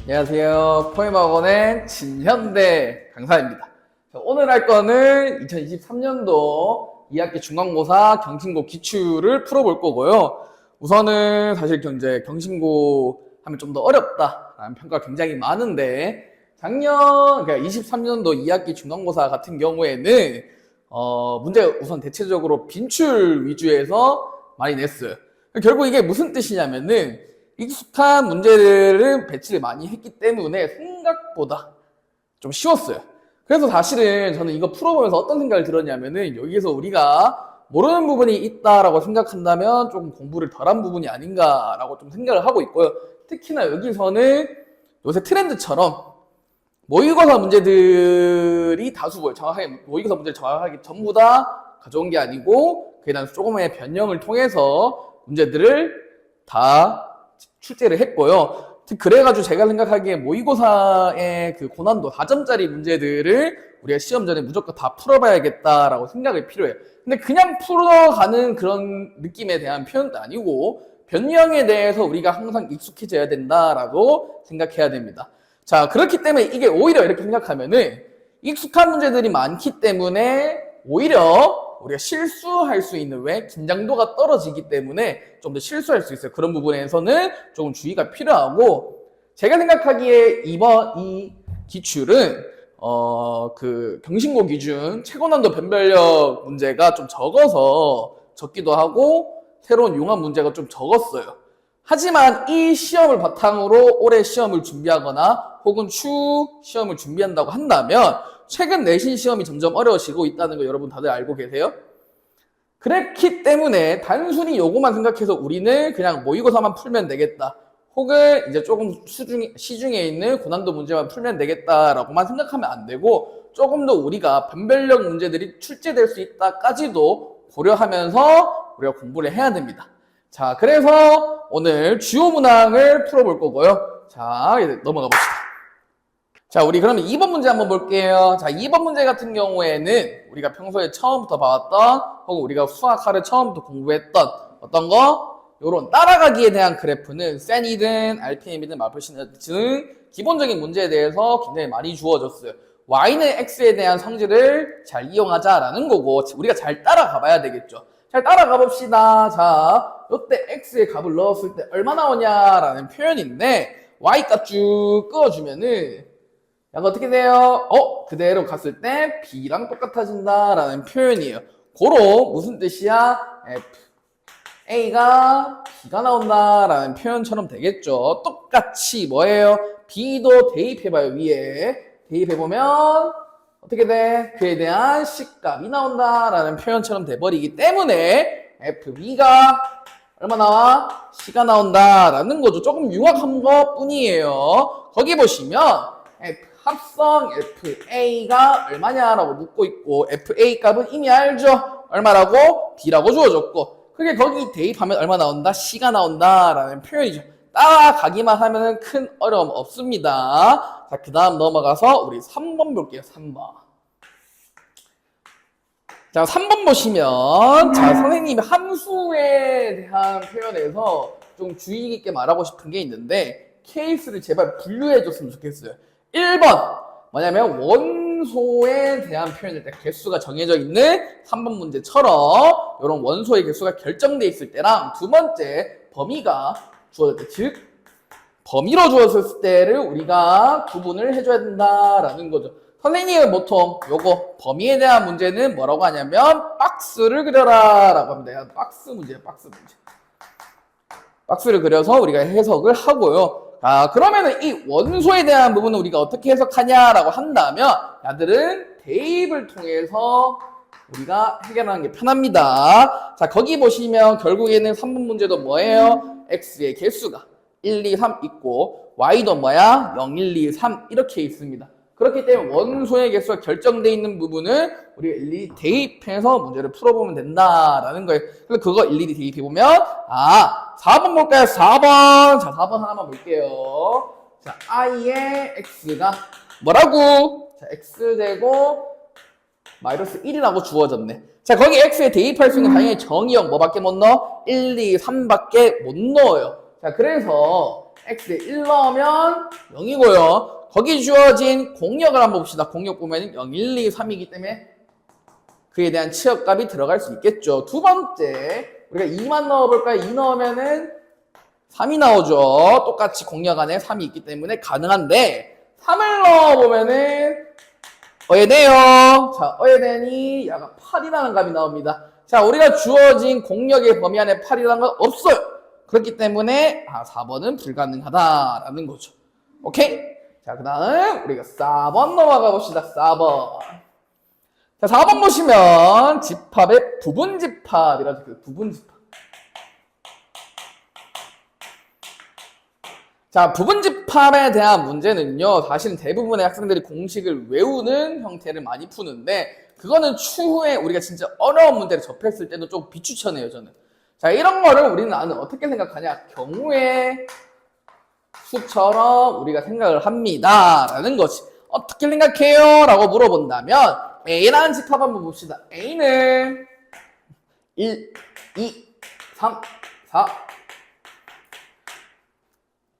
안녕하세요. 포엠학원의 진현대 강사입니다. 오늘 할 거는 2023년도 2학기 중간고사 경신고 기출을 풀어볼 거고요. 우선은 사실 경신고 하면 좀 더 어렵다라는 평가가 굉장히 많은데 그러니까 23년도 2학기 중간고사 같은 경우에는 문제가 우선 대체적으로 빈출 위주에서 많이 냈어요. 결국 이게 무슨 뜻이냐면은 익숙한 문제들은 배치를 많이 했기 때문에 생각보다 좀 쉬웠어요. 그래서 사실은 저는 이거 풀어보면서 어떤 생각을 들었냐면은 여기서 우리가 모르는 부분이 있다라고 생각한다면 조금 공부를 덜한 부분이 아닌가라고 좀 생각을 하고 있고요. 특히나 여기서는 요새 트렌드처럼 모의고사 문제들이 다수고요. 모의고사 문제를 정확하게 전부 다 가져온 게 아니고 그에 대한 조금의 변형을 통해서 문제들을 다 출제를 했고요. 그래가지고 제가 생각하기에 모의고사의 그 고난도 4점짜리 문제들을 우리가 시험 전에 무조건 다 풀어봐야겠다라고 생각이 필요해요. 근데 그냥 풀어가는 그런 느낌에 대한 표현도 아니고 변형에 대해서 우리가 항상 익숙해져야 된다라고 생각해야 됩니다. 자, 그렇기 때문에 이게 오히려 이렇게 생각하면은 익숙한 문제들이 많기 때문에 오히려 우리가 실수할 수 있는 왜 긴장도가 떨어지기 때문에 좀 더 실수할 수 있어요. 그런 부분에서는 조금 주의가 필요하고 제가 생각하기에 이번 이 기출은 그 경신고 기준 최고난도 변별력 문제가 좀 적기도 하고 새로운 융합 문제가 좀 적었어요. 하지만 이 시험을 바탕으로 올해 시험을 준비하거나 혹은 추후 시험을 준비한다고 한다면 최근 내신 시험이 점점 어려워지고 있다는 거 여러분 다들 알고 계세요? 그렇기 때문에 단순히 요거만 생각해서 우리는 그냥 모의고사만 풀면 되겠다. 혹은 이제 조금 시중에 있는 고난도 문제만 풀면 되겠다라고만 생각하면 안 되고 조금 더 우리가 변별력 문제들이 출제될 수 있다까지도 고려하면서 우리가 공부를 해야 됩니다. 자, 그래서 오늘 주요 문항을 풀어볼 거고요. 자, 이제 넘어가 봅시다. 자, 우리 그러면 2번 문제 한번 볼게요. 자, 2번 문제 같은 경우에는 우리가 평소에 처음부터 봐왔던 혹은 우리가 수학하를 처음부터 공부했던 어떤 거? 요런 따라가기에 대한 그래프는 센이든 RPM이든 마플신이든 기본적인 문제에 대해서 굉장히 많이 주어졌어요. Y는 X에 대한 성질을 잘 이용하자라는 거고 우리가 잘 따라가 봐야 되겠죠. 잘 따라가 봅시다. 자, 요때 X의 값을 넣었을 때 얼마 나오냐라는 표현인데 Y값 쭉 그어주면은 약간 어떻게 돼요? 그대로 갔을 때 B랑 똑같아진다라는 표현이에요. 고로 무슨 뜻이야? F, A가 B가 나온다라는 표현처럼 되겠죠. 똑같이 뭐예요? B도 대입해봐요. 위에 대입해보면 어떻게 돼? 그에 대한 C값이 나온다라는 표현처럼 돼버리기 때문에 FB가 얼마 나와? C가 나온다라는 거죠. 조금 융합한 것 뿐이에요. 거기 보시면 합성 FA가 얼마냐라고 묻고 있고 FA 값은 이미 알죠? 얼마라고? B라고 주어졌고 그게 거기 대입하면 얼마 나온다? C가 나온다라는 표현이죠. 따라가기만 하면 큰 어려움 없습니다. 자, 그 다음 넘어가서 우리 3번 볼게요. 3번. 자, 3번 보시면 자, 선생님이 함수에 대한 표현에서 좀 주의 깊게 말하고 싶은 게 있는데 케이스를 제발 분류해 줬으면 좋겠어요. 1번 뭐냐면 원소에 대한 표현일 때 개수가 정해져 있는 3번 문제처럼 이런 원소의 개수가 결정돼 있을 때랑 두 번째 범위가 주어질 때 즉 범위로 주어졌을 때를 우리가 구분을 해줘야 된다라는 거죠. 선생님은 보통 요거 범위에 대한 문제는 뭐라고 하냐면 박스를 그려라 라고 합니다. 박스 문제예요. 박스 문제. 박스를 그려서 우리가 해석을 하고요. 그러면은 이 원소에 대한 부분은 우리가 어떻게 해석하냐라고 한다면 야들은 대입을 통해서 우리가 해결하는 게 편합니다. 자, 거기 보시면 결국에는 3번 문제도 뭐예요? X의 개수가 1, 2, 3 있고 Y도 뭐야? 0, 1, 2, 3 이렇게 있습니다. 그렇기 때문에 원소의 개수가 결정되어 있는 부분은 우리가 일일이 대입해서 문제를 풀어보면 된다라는 거예요. 그래서 그거 일일이 대입해보면 4번 볼까요? 4번. 자, 4번 하나만 볼게요. 자, I의 X가 뭐라고? 자, X제곱 마이너스 1이라고 주어졌네. 자, 거기 X에 대입할 수 있는 당연히 정의형 뭐밖에 못 넣어? 1, 2, 3밖에 못 넣어요. 자, 그래서 x에 1 넣으면 0이고요. 거기 주어진 공역을 한번 봅시다. 공역 보면 0, 1, 2, 3이기 때문에 그에 대한 치역값이 들어갈 수 있겠죠. 두 번째, 우리가 2만 넣어볼까요? 2 넣으면은 3이 나오죠. 똑같이 공역 안에 3이 있기 때문에 가능한데 3을 넣어보면은 어예돼요. 자, 어예되니 야가 8이라는 값이 나옵니다. 자, 우리가 주어진 공역의 범위 안에 8이라는 건 없어요. 그렇기 때문에 4번은 불가능하다라는 거죠. 오케이? 자, 그 다음 우리가 4번 넘어가 봅시다. 4번. 자, 4번 보시면 집합의 부분집합이라고 적혀요. 부분집합. 자, 부분집합에 대한 문제는요, 사실은 대부분의 학생들이 공식을 외우는 형태를 많이 푸는데, 그거는 추후에 우리가 진짜 어려운 문제를 접했을 때도 좀 비추천해요, 저는. 자, 이런 거를 우리는 어떻게 생각하냐? 경우의 수처럼 우리가 생각을 합니다. 라는 것이. 어떻게 생각해요? 라고 물어본다면, A라는 집합 한번 봅시다. A는 1, 2, 3, 4,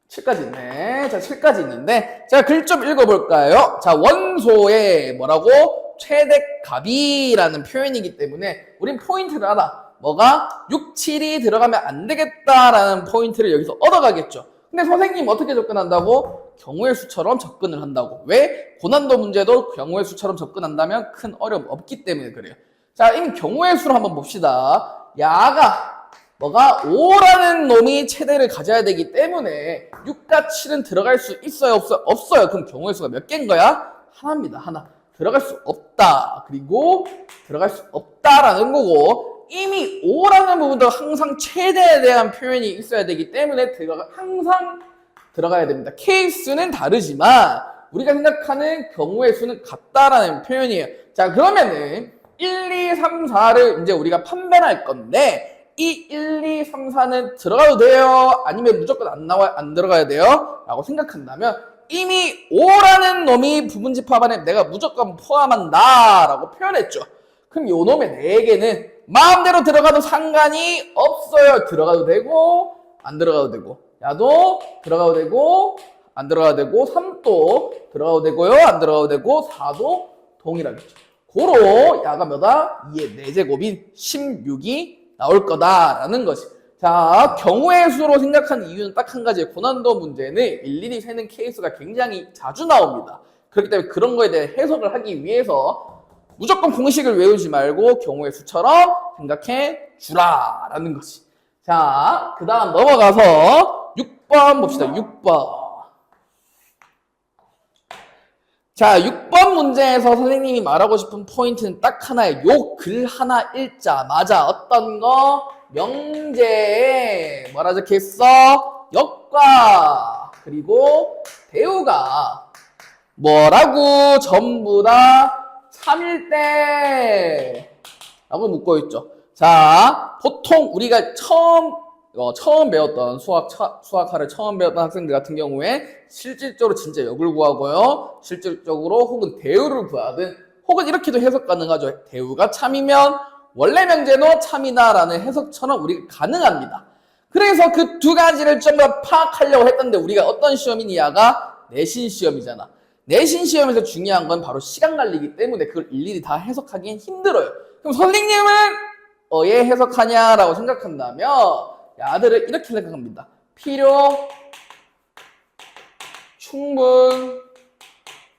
7까지 있네. 자, 7까지 있는데, 자, 글 좀 읽어볼까요? 자, 원소의 뭐라고? 최대값이라는 표현이기 때문에, 우린 포인트를 알아. 뭐가? 6, 7이 들어가면 안 되겠다라는 포인트를 여기서 얻어가겠죠. 근데 선생님 어떻게 접근한다고? 경우의 수처럼 접근을 한다고. 왜? 고난도 문제도 경우의 수처럼 접근한다면 큰 어려움 없기 때문에 그래요. 자, 이 경우의 수를 한번 봅시다. 야가 뭐가 5라는 놈이 최대를 가져야 되기 때문에 6과 7은 들어갈 수 있어요? 없어요? 없어요. 그럼 경우의 수가 몇 개인 거야? 하나입니다. 하나. 들어갈 수 없다. 그리고 들어갈 수 없다라는 거고, 이미 5라는 부분도 항상 최대에 대한 표현이 있어야 되기 때문에 항상 들어가야 됩니다. 케이스는 다르지만 우리가 생각하는 경우의 수는 같다라는 표현이에요. 자, 그러면은 1, 2, 3, 4를 이제 우리가 판별할 건데, 이 1, 2, 3, 4는 들어가도 돼요? 아니면 무조건 안 들어가야 돼요? 라고 생각한다면, 이미 5라는 놈이 부분집합 안에 내가 무조건 포함한다 라고 표현했죠. 그럼 요 놈의 4개는 마음대로 들어가도 상관이 없어요. 들어가도 되고 안 들어가도 되고, 야도 들어가도 되고 안 들어가도 되고, 3도 들어가도 되고요, 안 들어가도 되고, 4도 동일하겠죠. 고로 야가 몇다? 2의 4제곱인 16이 나올 거다라는 것이. 자, 경우의 수로 생각하는 이유는 딱 한 가지예요. 고난도 문제는 일일이 세는 케이스가 굉장히 자주 나옵니다. 그렇기 때문에 그런 거에 대해 해석을 하기 위해서 무조건 공식을 외우지 말고 경우의 수처럼 생각해 주라라는 것이. 자, 그 다음 넘어가서 6번 봅시다. 6번. 자, 6번 문제에서 선생님이 말하고 싶은 포인트는 딱 하나예요. 요 글 하나 읽자마자 어떤 거? 명제에 뭐라 적혀있어? 역과 그리고 대우가 뭐라고 전부 다 3일 때 라고 묻고 있죠. 자, 보통 우리가 처음 배웠던 수학화를 처음 배웠던 학생들 같은 경우에 실질적으로 진짜 역을 구하고요. 실질적으로 혹은 대우를 구하든, 혹은 이렇게도 해석 가능하죠. 대우가 참이면 원래 명제도 참이다라는 해석처럼 우리가 가능합니다. 그래서 그 두 가지를 좀 더 파악하려고 했던데, 우리가 어떤 시험이냐가 내신 시험이잖아. 내신 시험에서 중요한 건 바로 시간 관리이기 때문에 그걸 일일이 다 해석하기엔 힘들어요. 그럼 선생님은 왜 해석하냐라고 생각한다면, 야들을 이렇게 생각합니다. 필요, 충분,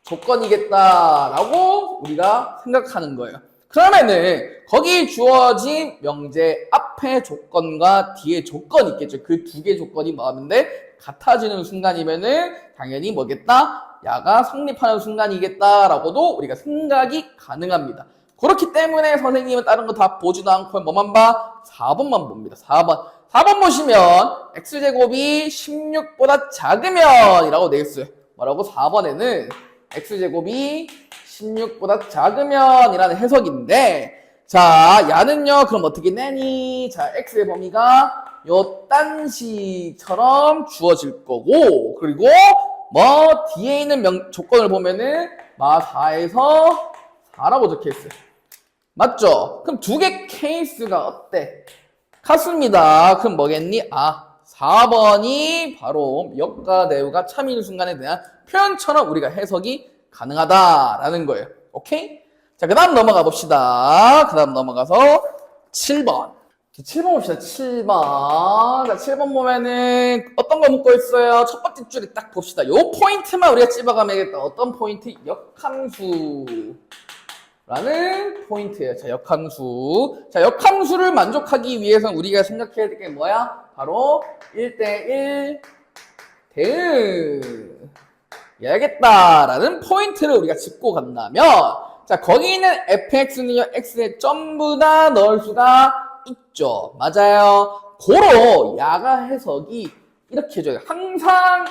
조건이겠다라고 우리가 생각하는 거예요. 그러면은 거기 주어진 명제 앞에 조건과 뒤에 조건이 있겠죠. 그 두 개 조건이 뭐하는데 같아지는 순간이면은 당연히 뭐겠다? 야가 성립하는 순간이겠다라고도 우리가 생각이 가능합니다. 그렇기 때문에 선생님은 다른 거 다 보지도 않고 뭐만 봐? 4번만 봅니다. 4번 보시면 x제곱이 16보다 작으면 이라고 되어있어요. 뭐라고? 4번에는 x제곱이 16보다 작으면 이라는 해석인데, 자, 야는요, 그럼 어떻게 내니? 자, x의 범위가 요 딴식처럼 주어질 거고, 그리고 뭐 뒤에 있는 조건을 보면은 4에서 4라고 적혀있어요. 맞죠? 그럼 두 개 케이스가 어때? 같습니다. 그럼 뭐겠니? 4번이 바로 역과 대우가 참인 순간에 대한 표현처럼 우리가 해석이 가능하다라는 거예요. 오케이? 자, 그 다음 넘어가 봅시다. 그 다음 넘어가서 7번. 7번 봅시다. 7번. 자, 7번 보면은 어떤 거 묶어 있어요? 첫 번째 줄에 딱 봅시다. 요 포인트만 우리가 찝어가면겠다. 어떤 포인트? 역함수. 라는 포인트예요. 자, 역함수. 자, 역함수를 만족하기 위해서는 우리가 생각해야 될 게 뭐야? 바로 1대1 대응. 해야겠다라는 포인트를 우리가 짚고 간다면, 자, 거기 있는 fx는요, x에 전부 다 넣을 수가 있죠. 맞아요. 고로 야가 해석이 이렇게 해줘요. 항상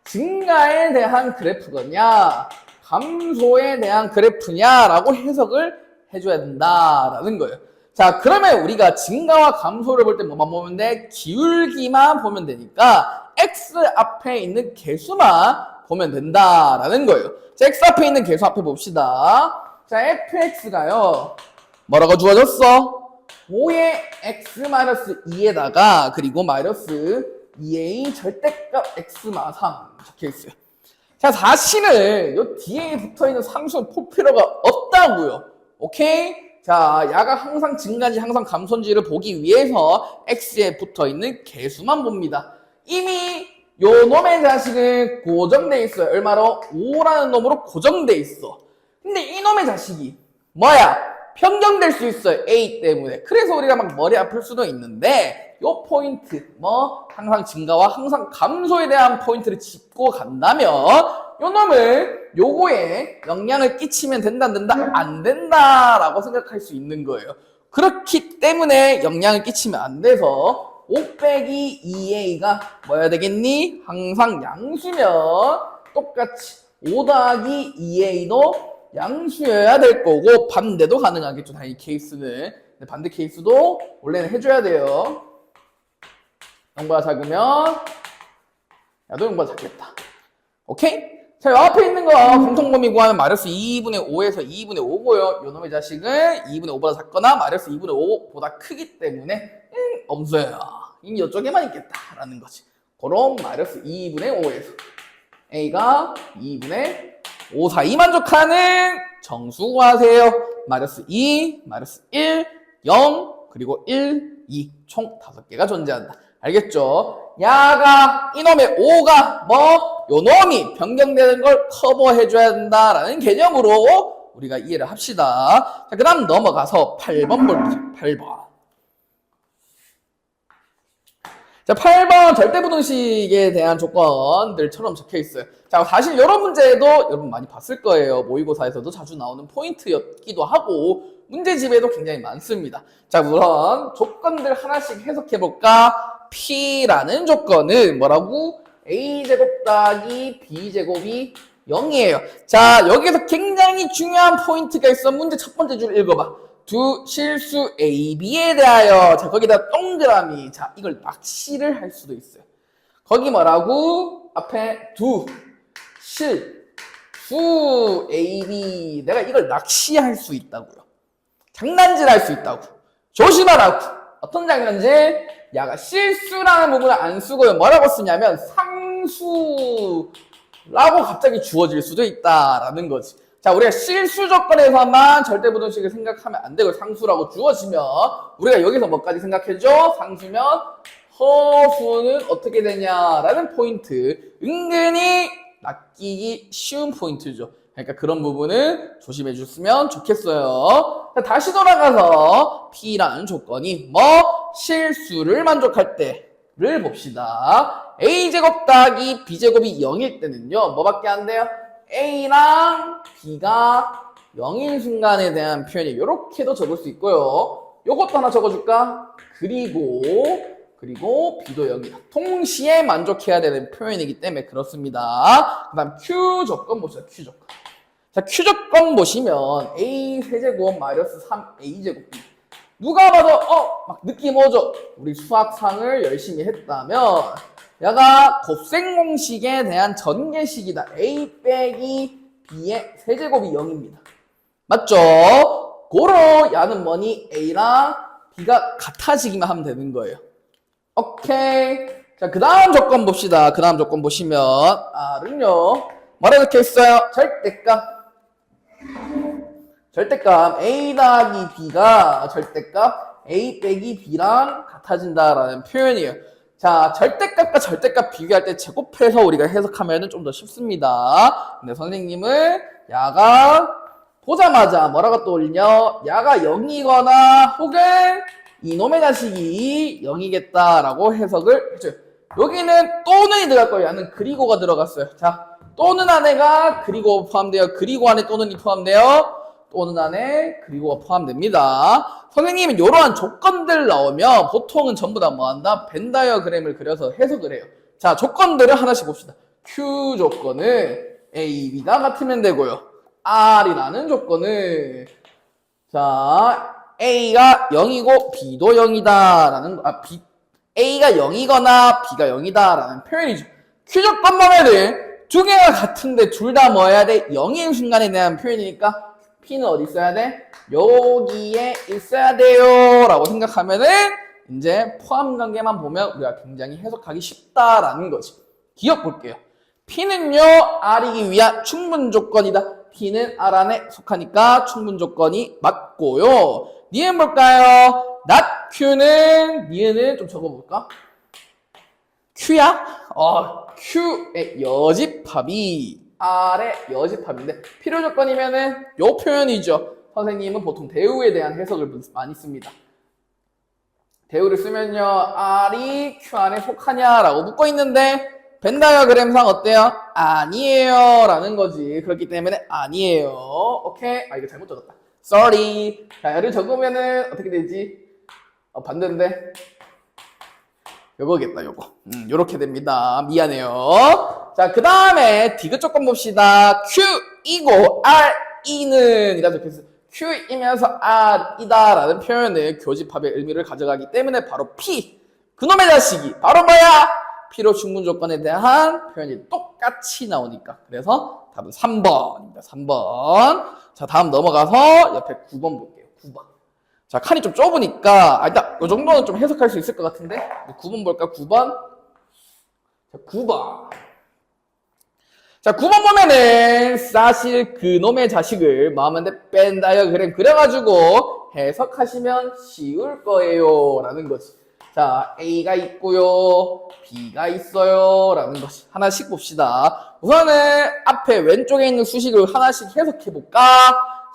증가에 대한 그래프거냐, 감소에 대한 그래프냐라고 해석을 해줘야 된다라는 거예요. 자, 그러면 우리가 증가와 감소를 볼 때 뭐만 보면 돼? 기울기만 보면 되니까 x 앞에 있는 개수만 보면 된다라는 거예요. 자, x 앞에 있는 개수 앞에 봅시다. 자, fx가요. 뭐라고 주어졌어? 5의 x-2에다가 그리고 마이너스 2a 절대값 x-3 적혀있어요. 자, 사실은 요 뒤에 붙어있는 상수는 볼 필요가 없다고요. 오케이? 자, 야가 항상 증가인지 항상 감소인지를 보기 위해서 x에 붙어있는 개수만 봅니다. 이미 요 놈의 자식은 고정돼 있어요. 얼마로? 5라는 놈으로 고정돼 있어. 근데 이 놈의 자식이 뭐야? 변경될 수 있어요. A 때문에. 그래서 우리가 막 머리 아플 수도 있는데 요 포인트, 뭐 항상 증가와 항상 감소에 대한 포인트를 짚고 간다면 요 놈을 요거에 영향을 끼치면 된다, 안 된다라고 생각할 수 있는 거예요. 그렇기 때문에 영향을 끼치면 안 돼서 5 빼기 2a가 뭐야 되겠니? 항상 양수면 똑같이 5 더하기 2a도 양수여야 될 거고 반대도 가능하겠죠. 당연히 케이스는. 근데 반대 케이스도 원래는 해줘야 돼요. 0보다 작으면 야도 0보다 작겠다. 오케이? 자, 요 앞에 있는 거 공통범위 구하면 마이너스 2분의 5에서 2분의 5고요. 요 놈의 자식은 2분의 5보다 작거나 마이너스 2분의 5보다 크기 때문에 엄수야. 이미 이쪽에만 있겠다라는 거지. 그럼 마이너스 2분의 5에서 a가 2분의 5 사이 만족하는 정수 구하세요. 마이너스 2, 마이너스 1, 0, 그리고 1, 2 총 5개가 존재한다. 알겠죠? 야가 이놈의 5가 뭐 요 놈이 변경되는 걸 커버해줘야 된다라는 개념으로 우리가 이해를 합시다. 자, 그 다음 넘어가서 8번 볼게요. 8번. 자, 8번 절대부등식에 대한 조건들처럼 적혀 있어요. 자, 사실 이런 문제도 여러분 많이 봤을 거예요. 모의고사에서도 자주 나오는 포인트였기도 하고 문제집에도 굉장히 많습니다. 자, 우선 조건들 하나씩 해석해 볼까? P라는 조건은 뭐라고? A제곱 더하기 B제곱이 0이에요. 자, 여기서 굉장히 중요한 포인트가 있어. 문제 첫 번째 줄 읽어봐. 두 실수 A, B에 대하여. 자, 거기다 동그라미. 자, 이걸 낚시를 할 수도 있어요. 거기 뭐라고? 앞에 두 실수 A, B. 내가 이걸 낚시할 수 있다고요. 장난질 할 수 있다고. 조심하라고. 어떤 장난질? 야가 실수라는 부분을 안 쓰고요. 뭐라고 쓰냐면 상수라고 갑자기 주어질 수도 있다라는 거지. 자, 우리가 실수 조건에서만 절대부등식을 생각하면 안 되고 상수라고 주어지면 우리가 여기서 뭐까지 생각해줘? 상수면 허수는 어떻게 되냐라는 포인트. 은근히 낚이기 쉬운 포인트죠. 그러니까 그런 부분은 조심해 줬으면 좋겠어요. 자, 다시 돌아가서 P라는 조건이 뭐 실수를 만족할 때를 봅시다. A제곱 더하기 B제곱이 0일 때는요. 뭐밖에 안 돼요? A랑 B가 0인 순간에 대한 표현이 이렇게도 적을 수 있고요. 요것도 하나 적어줄까? 그리고 B도 0이다. 동시에 만족해야 되는 표현이기 때문에 그렇습니다. 그 다음 Q 조건 보시죠. Q 조건. 자, Q 조건 보시면 A 세제곱 마이너스 3A제곱 누가 봐도 막 느낌 오죠? 우리 수학상을 열심히 했다면 야가 곱셈 공식에 대한 전개식이다. A 빼기 B의 세제곱이 0입니다. 맞죠? 고로 야는 뭐니? A랑 B가 같아지기만 하면 되는 거예요. 오케이. 자, 그 다음 조건 봅시다. 그 다음 조건 보시면, R은요, 뭐라 적혀 있어요? 절대값 A 더하기 B가 절대값 A 빼기 B랑 같아진다라는 표현이에요. 자, 절대값과 절대값 비교할 때 제곱해서 우리가 해석하면 좀 더 쉽습니다. 근데 선생님은 야가 보자마자 뭐라고 떠올리냐? 야가 0이거나 혹은 이놈의 자식이 0이겠다라고 해석을 해줘요. 여기는 또는이 들어갈 거예요. 야는 그리고가 들어갔어요. 자, 또는 안에가 그리고 포함돼요. 그리고 안에 또는이 포함돼요. 또는 안에 그리고가 포함됩니다. 선생님은 이러한 조건들 나오면 보통은 전부 다 뭐한다? 벤 다이어그램을 그려서 해석을 해요. 자, 조건들을 하나씩 봅시다. Q 조건은 A, B가 같으면 되고요. R이라는 조건은 자, A가 0이고 B도 0이다라는 A가 0이거나 B가 0이다라는 표현이죠. Q 조건 보면은 두 개가 같은데 둘 다 뭐 해야 돼? 0인 순간에 대한 표현이니까 P는 어디 있어야 돼? 여기에 있어야 돼요 라고 생각하면은 이제 포함 관계만 보면 우리가 굉장히 해석하기 쉽다라는 거지. 기억 볼게요. P는요 R이기 위한 충분 조건이다. P는 R 안에 속하니까 충분 조건이 맞고요. 니은 볼까요? not Q는 니은을 좀 적어볼까? Q야? Q의 여집합이 R의 여집합인데 필요 조건이면은 요 표현이죠. 선생님은 보통 대우에 대한 해석을 많이 씁니다. 대우를 쓰면요 R이 Q 안에 속하냐라고 묻고 있는데 벤 다이어그램상 어때요? 아니에요 라는 거지. 그렇기 때문에 아니에요. 오케이? 이거 잘못 적었다. sorry. 자, 얘를 적으면은 어떻게 되지? 반대인데 요거겠다, 요거. 요렇게 됩니다. 미안해요. 자, 그 다음에 디귿 조건 봅시다. Q이고 R이는 이라 적혀있어요. Q이면서 R이다 라는 표현을 교집합의 의미를 가져가기 때문에 바로 P. 그놈의 자식이 바로 뭐야? P로 충분 조건에 대한 표현이 똑같이 나오니까. 그래서 답은 3번입니다. 3번. 자, 다음 넘어가서 옆에 9번 볼게요. 9번. 자, 칸이 좀 좁으니까, 일단, 이 정도는 좀 해석할 수 있을 것 같은데? 9번 볼까? 9번? 자, 9번. 자, 9번 보면은, 사실 그놈의 자식을 마음한데 뺀 다이어그램 그려가지고 해석하시면 쉬울 거예요. 라는 거지. 자, A가 있고요. B가 있어요. 라는 것이. 하나씩 봅시다. 우선은 앞에 왼쪽에 있는 수식을 하나씩 해석해 볼까?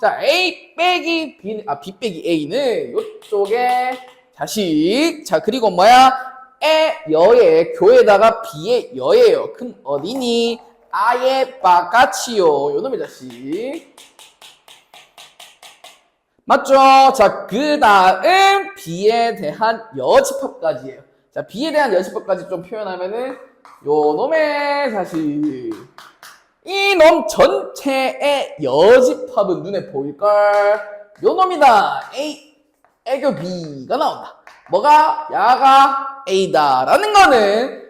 자, A 빼기 B, B 빼기 A는 이쪽에 자식. 자, 그리고 뭐야? 여의 교에다가 B의 여예요. 그럼 어디니? 아예 바까치요. 요놈의 자식. 맞죠? 자, 그 다음 B에 대한 여집합까지예요. 자, B에 대한 여집합까지 좀 표현하면은 요 놈의 자식. 이 놈 전체의 여집합은 눈에 보일걸? 요 놈이다. A, 애교 B가 나온다. 뭐가? 야가 A다. 라는 거는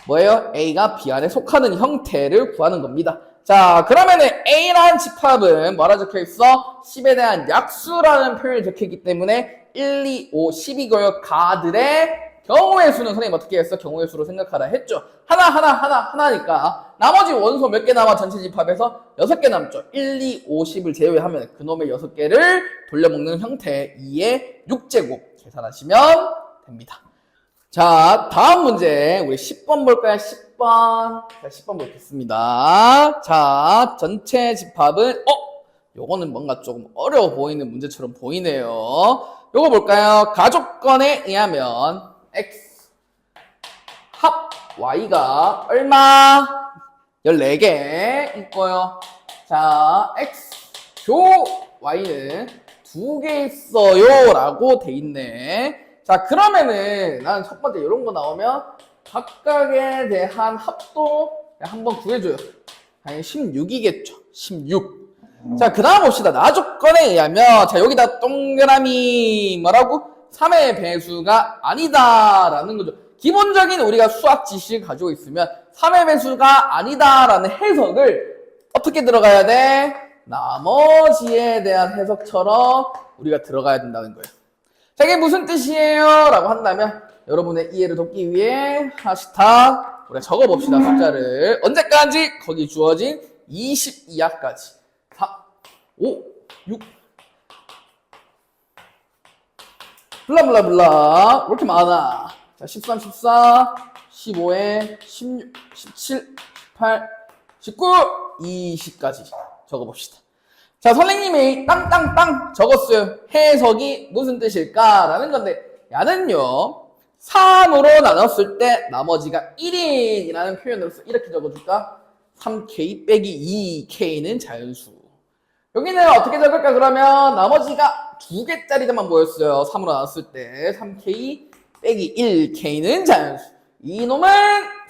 뭐예요? A가 B 안에 속하는 형태를 구하는 겁니다. 자, 그러면은 A라는 집합은 뭐라 적혀있어? 10에 대한 약수라는 표현이 적혀있기 때문에 1, 2, 5, 10이고요. 가들의 경우의 수는 선생님 어떻게 했어? 경우의 수로 생각하라 했죠. 하나니까 나머지 원소 몇 개 남아 전체 집합에서 6개 남죠. 1, 2, 5, 10을 제외하면 그놈의 6개를 돌려먹는 형태 2의 6제곱 계산하시면 됩니다. 자, 다음 문제 우리 10번 볼까요? 10번. 자, 10번 보겠습니다. 자, 전체 집합은 요거는 뭔가 조금 어려워 보이는 문제처럼 보이네요. 요거 볼까요? 가족건에 의하면 X 합 Y가 얼마? 14개 있고요. 자, X 조 Y는 2개 있어요 라고 돼 있네. 자, 그러면은 나는 첫 번째 이런 거 나오면 각각에 대한 합도 한번 구해줘요. 당연히 16이겠죠. 16. 자, 그 다음 봅시다. 나조건에 의하면 자, 여기다 동그라미 뭐라고? 3의 배수가 아니다라는 거죠. 기본적인 우리가 수학 지식을 가지고 있으면 3의 배수가 아니다라는 해석을 어떻게 들어가야 돼? 나머지에 대한 해석처럼 우리가 들어가야 된다는 거예요. 자, 이게 무슨 뜻이에요? 라고 한다면 여러분의 이해를 돕기 위해 하나씩 다 우리가 적어봅시다. 숫자를. 언제까지? 거기 주어진 22하까지. 4, 5, 6. 블라블라블라. 왜 이렇게 많아? 자, 13, 14, 15에 16, 17, 18, 19, 20까지 적어봅시다. 자, 선생님이 땅땅땅 적었어요. 해석이 무슨 뜻일까라는 건데, 야는요 3으로 나눴을 때 나머지가 1인이라는 표현으로서 이렇게 적어줄까? 3K 빼기 2K는 자연수. 여기는 어떻게 적을까? 그러면 나머지가 2개짜리들만 모였어요. 3으로 나눴을 때 3K 빼기 1K는 자연수. 이놈은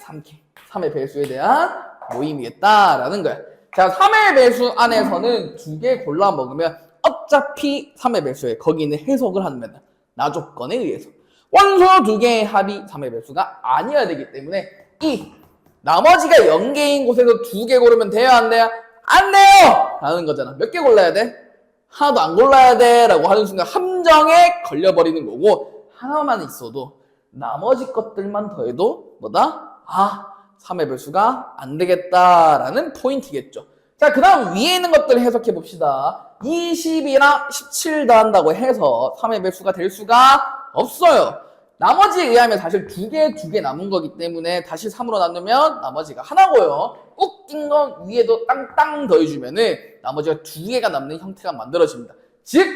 3K, 3의 배수에 대한 모임이겠다라는 거야. 자, 3의 배수 안에서는 2개 골라 먹으면 어차피 3의 배수에 거기는 해석을 하면 나 조건에 의해서 원소 2개의 합이 3의 배수가 아니어야 되기 때문에 이 나머지가 0개인 곳에서 2개 고르면 돼요? 안 돼요? 안 돼요! 라는 거잖아. 몇 개 골라야 돼? 하나도 안 골라야 돼 라고 하는 순간 함정에 걸려버리는 거고, 하나만 있어도 나머지 것들만 더해도 뭐다? 3의 배수가 안 되겠다라는 포인트겠죠. 자, 그 다음 위에 있는 것들 해석해 봅시다. 20이랑 17 더한다고 해서 3의 배수가 될 수가 없어요. 나머지에 의하면 사실 2개 남은 거기 때문에 다시 3으로 나누면 나머지가 하나고요. 웃긴 건 위에도 땅땅 더해주면은 나머지가 2개가 남는 형태가 만들어집니다. 즉,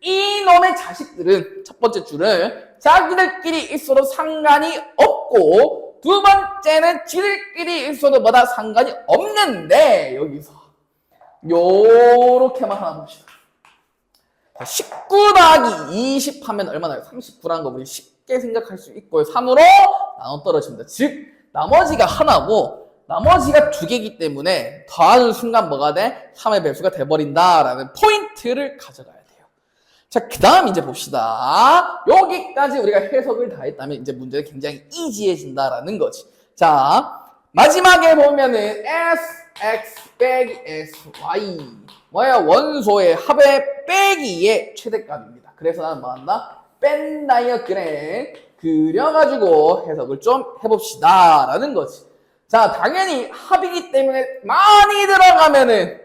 이놈의 자식들은 첫 번째 줄을 자기들끼리 있어도 상관이 없고, 두 번째는 지들끼리 있어도 뭐다 상관이 없는데, 여기서 요렇게만 하나 봅시다. 19 더하기 20 하면 얼마나요? 39라는 거 우리 쉽게 생각할 수 있고요. 3으로 나눠 떨어집니다. 즉 나머지가 하나고 나머지가 2개이기 때문에 더하는 순간 뭐가 돼? 3의 배수가 돼버린다라는 포인트를 가져가야 돼요. 자, 그 다음 이제 봅시다. 여기까지 우리가 해석을 다 했다면 이제 문제는 굉장히 이지해진다라는 거지. 자, 마지막에 보면은 Sx 빼기 Sy 뭐야? 원소의 합의 빼기의 최대값입니다. 그래서 나는 뭐 한다? 뺀 다이어그램 그려가지고 해석을 좀 해봅시다 라는 거지. 자, 당연히 합이기 때문에 많이 들어가면은,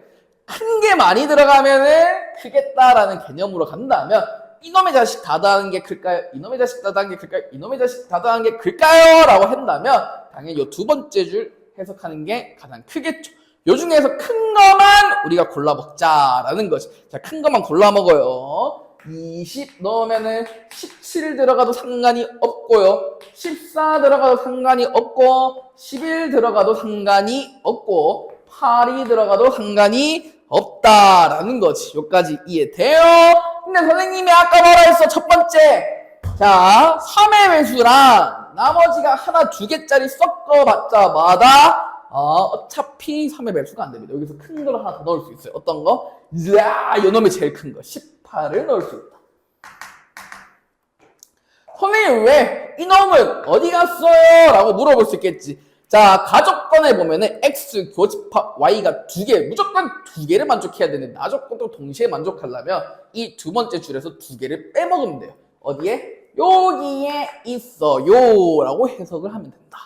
큰 게 많이 들어가면은 크겠다라는 개념으로 간다면 이놈의 자식 다 더하는 게 클까요? 이놈의 자식 다 더하는 게 클까요? 이놈의 자식 다 더하는 게 클까요? 라고 한다면 당연히 이 두 번째 줄 해석하는 게 가장 크겠죠. 요 중에서 큰 거만 우리가 골라 먹자라는 거지. 자, 큰 거만 골라 먹어요. 20 넣으면은 17 들어가도 상관이 없고요. 14 들어가도 상관이 없고, 11 들어가도 상관이 없고, 8이 들어가도 상관이 없다라는 거지. 여기까지 이해돼요? 근데 선생님이 아까 뭐라 했어? 첫 번째. 자, 3의 배수랑 나머지가 하나 2개짜리 섞어봤자 마다 어차피 3의 배수가 안 됩니다. 여기서 큰 걸 하나 더 넣을 수 있어요. 어떤 거? 이야, 요놈이 제일 큰 거. 18을 넣을 수 있다. 선생님, 왜? 이놈은 어디 갔어요? 라고 물어볼 수 있겠지. 자, 가족권에 보면은 X 교집합 Y가 2개, 무조건 2개를 만족해야 되는데, 나조건도 동시에 만족하려면 이 두 번째 줄에서 2개를 빼먹으면 돼요. 어디에? 여기에 있어요. 라고 해석을 하면 된다.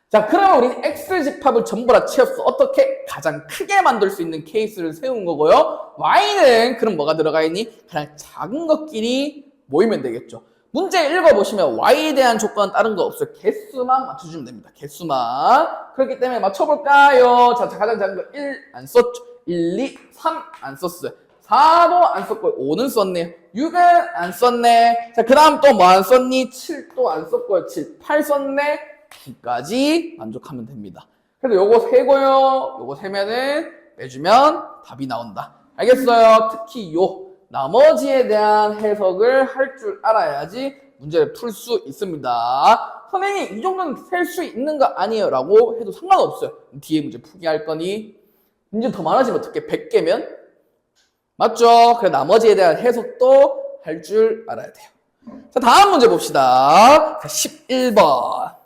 자, 그러면 우리는 X집합을 전부 다 채웠어. 어떻게? 가장 크게 만들 수 있는 케이스를 세운 거고요. Y는 그럼 뭐가 들어가 있니? 그냥 작은 것끼리 모이면 되겠죠. 문제 읽어보시면 Y에 대한 조건은 다른 거 없어요. 개수만 맞춰주면 됩니다. 개수만. 그렇기 때문에 맞춰볼까요? 자, 가장 작은 거 1 안 썼죠. 1, 2, 3 안 썼어요. 4도 안 썼고요. 5는 썼네요. 6은 안 썼네. 자, 그 다음 또 뭐 안 썼니? 7도 안 썼고요. 7, 8 썼네. 9까지 만족하면 됩니다. 그래서 요거 세고요. 요거 세면은 빼주면 답이 나온다. 알겠어요? 특히 요 나머지에 대한 해석을 할 줄 알아야지 문제를 풀 수 있습니다. 선생님, 이 정도는 셀 수 있는 거 아니에요? 라고 해도 상관없어요. 뒤에 문제 포기할 거니? 문제 더 많아지면 어떻게? 100개면? 맞죠? 그래, 나머지에 대한 해석도 할 줄 알아야 돼요. 자, 다음 문제 봅시다. 11번.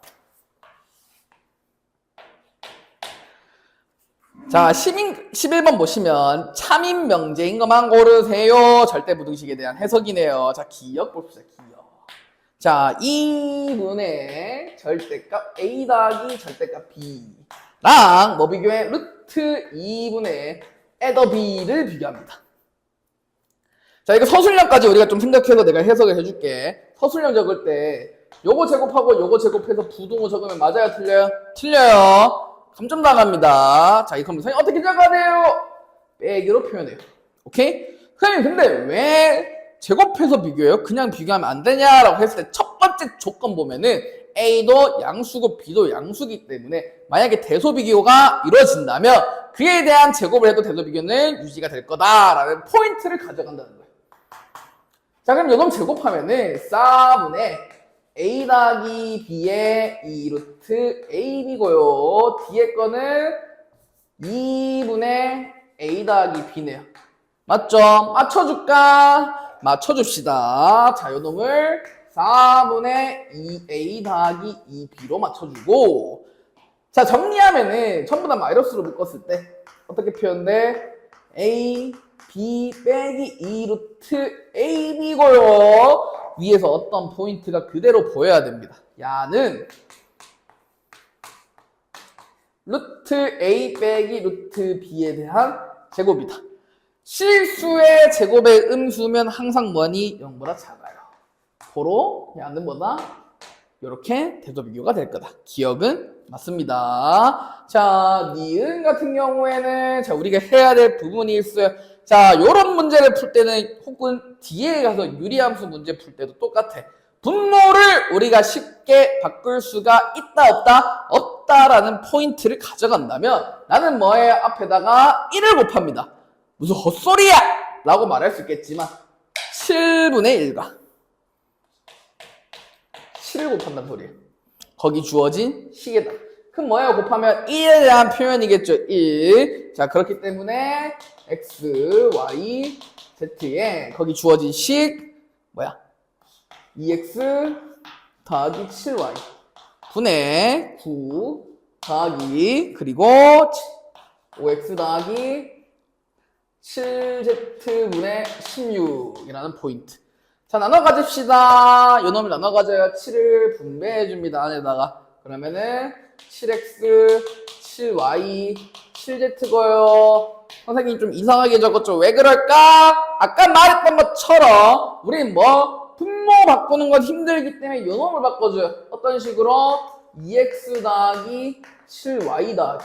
자, 11번 보시면 참인 명제인 것만 고르세요. 절대부등식에 대한 해석이네요. 자, 기억 봅시다. 기억. 자, 2분의 절대값 A 더하기 절대값 B랑 뭐 비교해? 루트 2분의 에더 B를 비교합니다. 자, 이거 서술형까지 우리가 좀 생각해서 내가 해석을 해줄게. 서술형 적을 때 요거 제곱하고 요거 제곱해서 부등호 적으면 맞아요? 틀려요? 틀려요. 감점 나갑니다. 자, 이거 선생님 어떻게 적어야 돼요? 빼기로 표현해요. 오케이? 선생님 근데 왜 제곱해서 비교해요? 그냥 비교하면 안 되냐라고 했을 때 첫 번째 조건 보면은 A도 양수고 B도 양수기 때문에 만약에 대소비교가 이루어진다면 그에 대한 제곱을 해도 대소비교는 유지가 될 거다라는 포인트를 가져간다는 거예요. 자, 그럼 요놈 제곱하면은 4분의 A 더하기 B의 2루트 AB고요. 뒤에 거는 2분의 A 더하기 B네요. 맞죠? 맞춰줄까? 맞춰줍시다. 자, 요놈을 4분의 2A 더하기 2B로 맞춰주고, 자, 정리하면은 전부 다 마이너스로 묶었을 때 어떻게 표현돼? A, B 빼기 2루트 AB고요. 위에서 어떤 포인트가 그대로 보여야 됩니다. 야는 루트 A 빼기 루트 B에 대한 제곱이다. 실수의 제곱의 음수면 항상 뭐니? 0보다 작아요. 고로 야는 뭐다? 이렇게 대소비교가 될 거다. 기억은 맞습니다. 자, 니은 같은 경우에는 자 우리가 해야 될 부분이 있어요. 자, 요런 문제를 풀 때는 혹은 뒤에 가서 유리함수 문제 풀 때도 똑같아. 분모를 우리가 쉽게 바꿀 수가 있다 없다? 없다라는 포인트를 가져간다면 나는 뭐에 앞에다가 1을 곱합니다. 무슨 헛소리야! 라고 말할 수 있겠지만 7분의 1과 7을 곱한다는 소리예요. 거기 주어진 식에다. 그럼 뭐예요? 곱하면 1에 대한 표현이겠죠. 1. 자, 그렇기 때문에 x, y, z에 거기 주어진 식 뭐야? 2x 더하기 7y 분의 9 더하기 그리고 5x 더하기 7z분의 16이라는 포인트. 자, 나눠 가집시다. 요 놈을 나눠 가져야 7을 분배해줍니다. 안에다가. 그러면은 7x, 7y, 7z고요. 선생님 좀 이상하게 적었죠. 왜 그럴까? 아까 말했던 것처럼 우린 뭐 분모 바꾸는 건 힘들기 때문에 요 놈을 바꿔줘요. 어떤 식으로? 2x 더하기 7y 더하기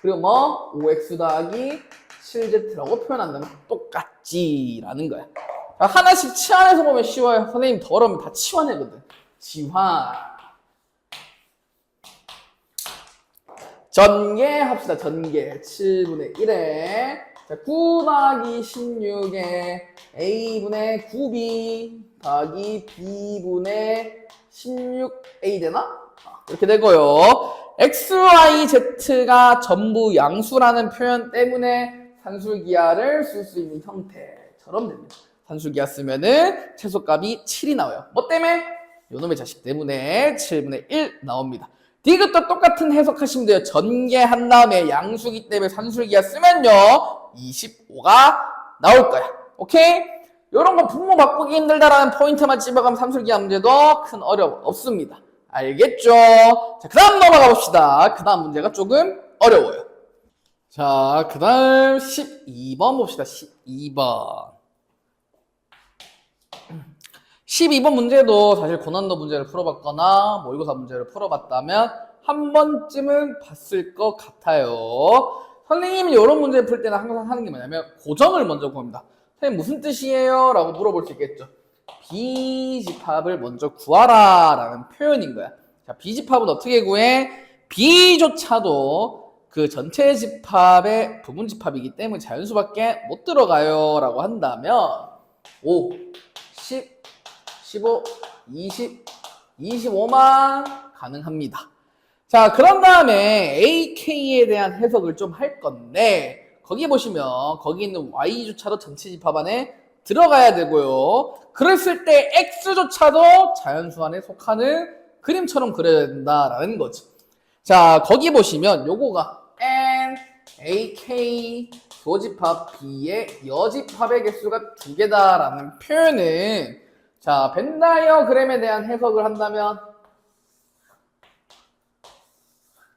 그리고 뭐 5x 더하기 7z라고 표현한다면 똑같지라는 거야. 하나씩 치환해서 보면 쉬워요. 선생님 더러우면 다 치환해거든. 치환. 전개합시다. 전개. 7분의 1에 자, 9 더하기 16에 A분의 9B 더하기 B분의 16A 되나? 이렇게 되고요. X, Y, Z가 전부 양수라는 표현 때문에 산술기하를 쓸 수 있는 형태처럼 됩니다. 산술기하 쓰면은 최소값이 7이 나와요. 뭐 때문에? 요놈의 자식 때문에 7분의 1 나옵니다. 디귿도 똑같은 해석하시면 돼요. 전개한 다음에 양수기 때문에 산술기하 쓰면요 25가 나올 거야. 오케이? 요런 거 분모 바꾸기 힘들다라는 포인트만 집어가면 산술기하 문제도 큰 어려움 없습니다. 알겠죠? 자, 그 다음 넘어가 봅시다. 그 다음 문제가 조금 어려워요. 자, 그 다음 12번 봅시다. 12번. 12번 문제도 사실 고난도 문제를 풀어봤거나 모의고사 문제를 풀어봤다면 한 번쯤은 봤을 것 같아요. 선생님이 이런 문제를 풀 때는 항상 하는 게 뭐냐면 고정을 먼저 구합니다. 선생님 무슨 뜻이에요? 라고 물어볼 수 있겠죠. 비집합을 먼저 구하라 라는 표현인 거야. 자, 비집합은 어떻게 구해? B조차도 그 전체 집합의 부분 집합이기 때문에 자연수밖에 못 들어가요 라고 한다면 5, 10, 15, 20, 25만 가능합니다. 자, 그런 다음에 AK에 대한 해석을 좀 할 건데 거기 보시면 거기 있는 Y조차도 전체 집합 안에 들어가야 되고요. 그랬을 때 X조차도 자연수 안에 속하는 그림처럼 그려야 된다라는 거지. 자, 거기 보시면 요거가 N, AK, 조집합 B의 여집합의 개수가 2개다라는 표현은 자, 벤 다이어그램에 대한 해석을 한다면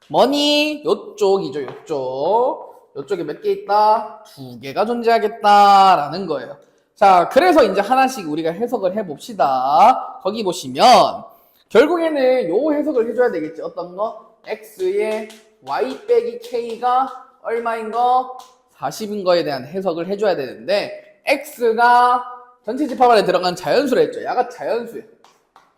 뭐니? 요쪽이죠, 요쪽. 요쪽에 몇 개 있다? 2개가 존재하겠다라는 거예요. 자, 그래서 이제 하나씩 우리가 해석을 해봅시다. 거기 보시면 결국에는 요 해석을 해줘야 되겠지. 어떤 거? x의 y 빼기 k가 얼마인 거? 40인 거에 대한 해석을 해줘야 되는데 x가 전체 집합 안에 들어간 자연수라 했죠. 야가 자연수예요.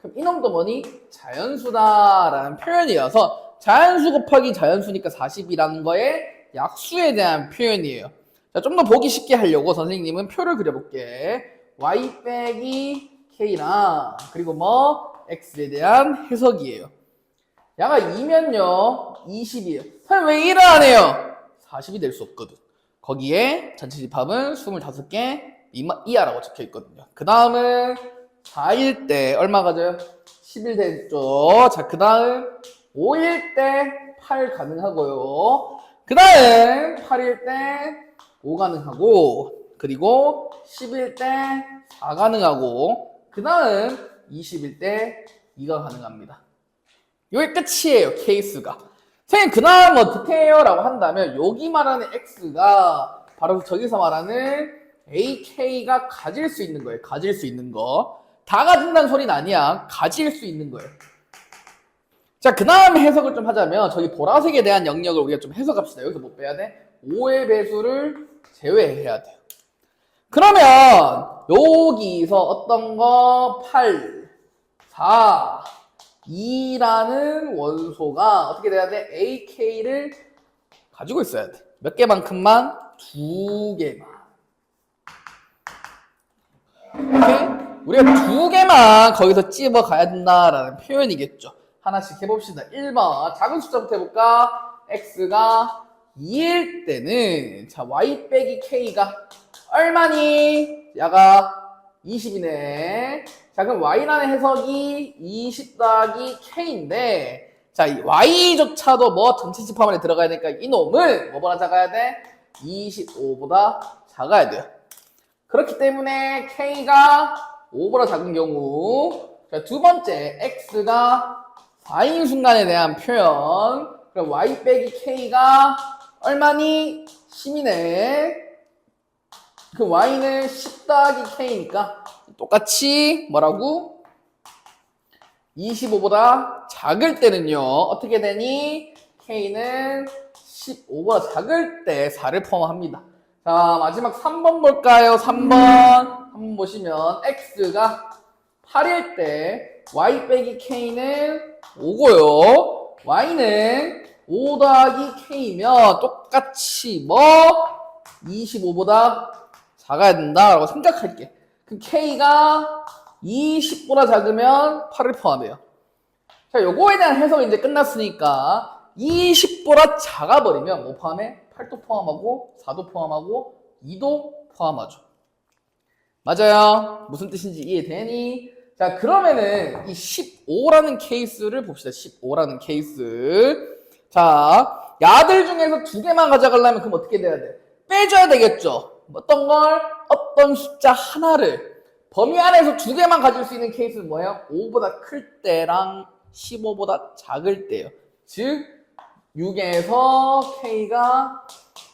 그럼 이놈도 뭐니? 자연수다라는 표현이어서 자연수 곱하기 자연수니까 40이라는 거에 약수에 대한 표현이에요. 자, 좀 더 보기 쉽게 하려고 선생님은 표를 그려볼게. y 빼기 k랑 그리고 뭐 x에 대한 해석이에요. 야가 2면요 20이에요. 선생님 왜 1을 안 해요? 40이 될 수 없거든. 거기에 전체 집합은 25개 이하라고 적혀 있거든요. 그 다음은 4일 때 얼마 가져요? 11 됐죠. 자, 그 다음 5일 때 8 가능하고요. 그 다음 8일 때 5 가능하고, 그리고 10일 때 4 가능하고, 그 다음 20일 때 2가 가능합니다. 이게 끝이에요, 케이스가. 선생님, 그 다음 어떻게 해요? 라고 한다면, 여기 말하는 x가 바로 저기서 말하는 ak가 가질 수 있는 거예요. 가질 수 있는 거. 다 가진다는 소리는 아니야. 가질 수 있는 거예요. 자, 그 다음 해석을 좀 하자면 저기 보라색에 대한 영역을 우리가 좀 해석합시다. 여기서 뭐 빼야 돼? 5의 배수를 제외해야 돼요. 그러면 여기서 어떤 거 8, 4, 2라는 원소가 어떻게 돼야 돼? ak를 가지고 있어야 돼. 몇 개만큼만? 2개만. 오케이? 우리가 2개만 거기서 찝어 가야 된다라는 표현이겠죠. 하나씩 해봅시다. 1번 작은 숫자부터 해볼까? x가 2일 때는 자 y 빼기 k가 얼마니? 야가 20이네. 자, 그럼 y라는 해석이 20 더하기 k인데 자, 이 y조차도 뭐 전체 집합 안에 들어가야 되니까 이놈은 뭐보다 작아야 돼? 25보다 작아야 돼요. 그렇기 때문에 k가 5보다 작은 경우 자, 두 번째 x가 4인 순간에 대한 표현. 그럼 y 빼기 k가 얼마니? 10이네. 그 y는 10 더하기 k니까 똑같이 뭐라고? 25보다 작을 때는요. 어떻게 되니? k는 15보다 작을 때 4를 포함합니다. 자, 마지막 3번 볼까요? 3번. 한번 보시면 x가 8일 때 y 빼기 k는 5고요. y는 5 더하기 k면 똑같이 뭐 25보다 작아야 된다라고 생각할게. 그럼 k가 20보다 작으면 8을 포함해요. 자, 요거에 대한 해석이 이제 끝났으니까 20보다 작아버리면 뭐 포함해? 8도 포함하고 4도 포함하고 2도 포함하죠. 맞아요? 무슨 뜻인지 이해되니? 자, 그러면은 이 15라는 케이스를 봅시다. 15라는 케이스. 자, 야들 중에서 2개만 가져가려면 그럼 어떻게 돼야 돼? 빼줘야 되겠죠. 어떤 걸? 어떤 숫자 하나를 범위 안에서 2개만 가질 수 있는 케이스는 뭐예요? 5보다 클 때랑 15보다 작을 때예요. 즉 6에서 k가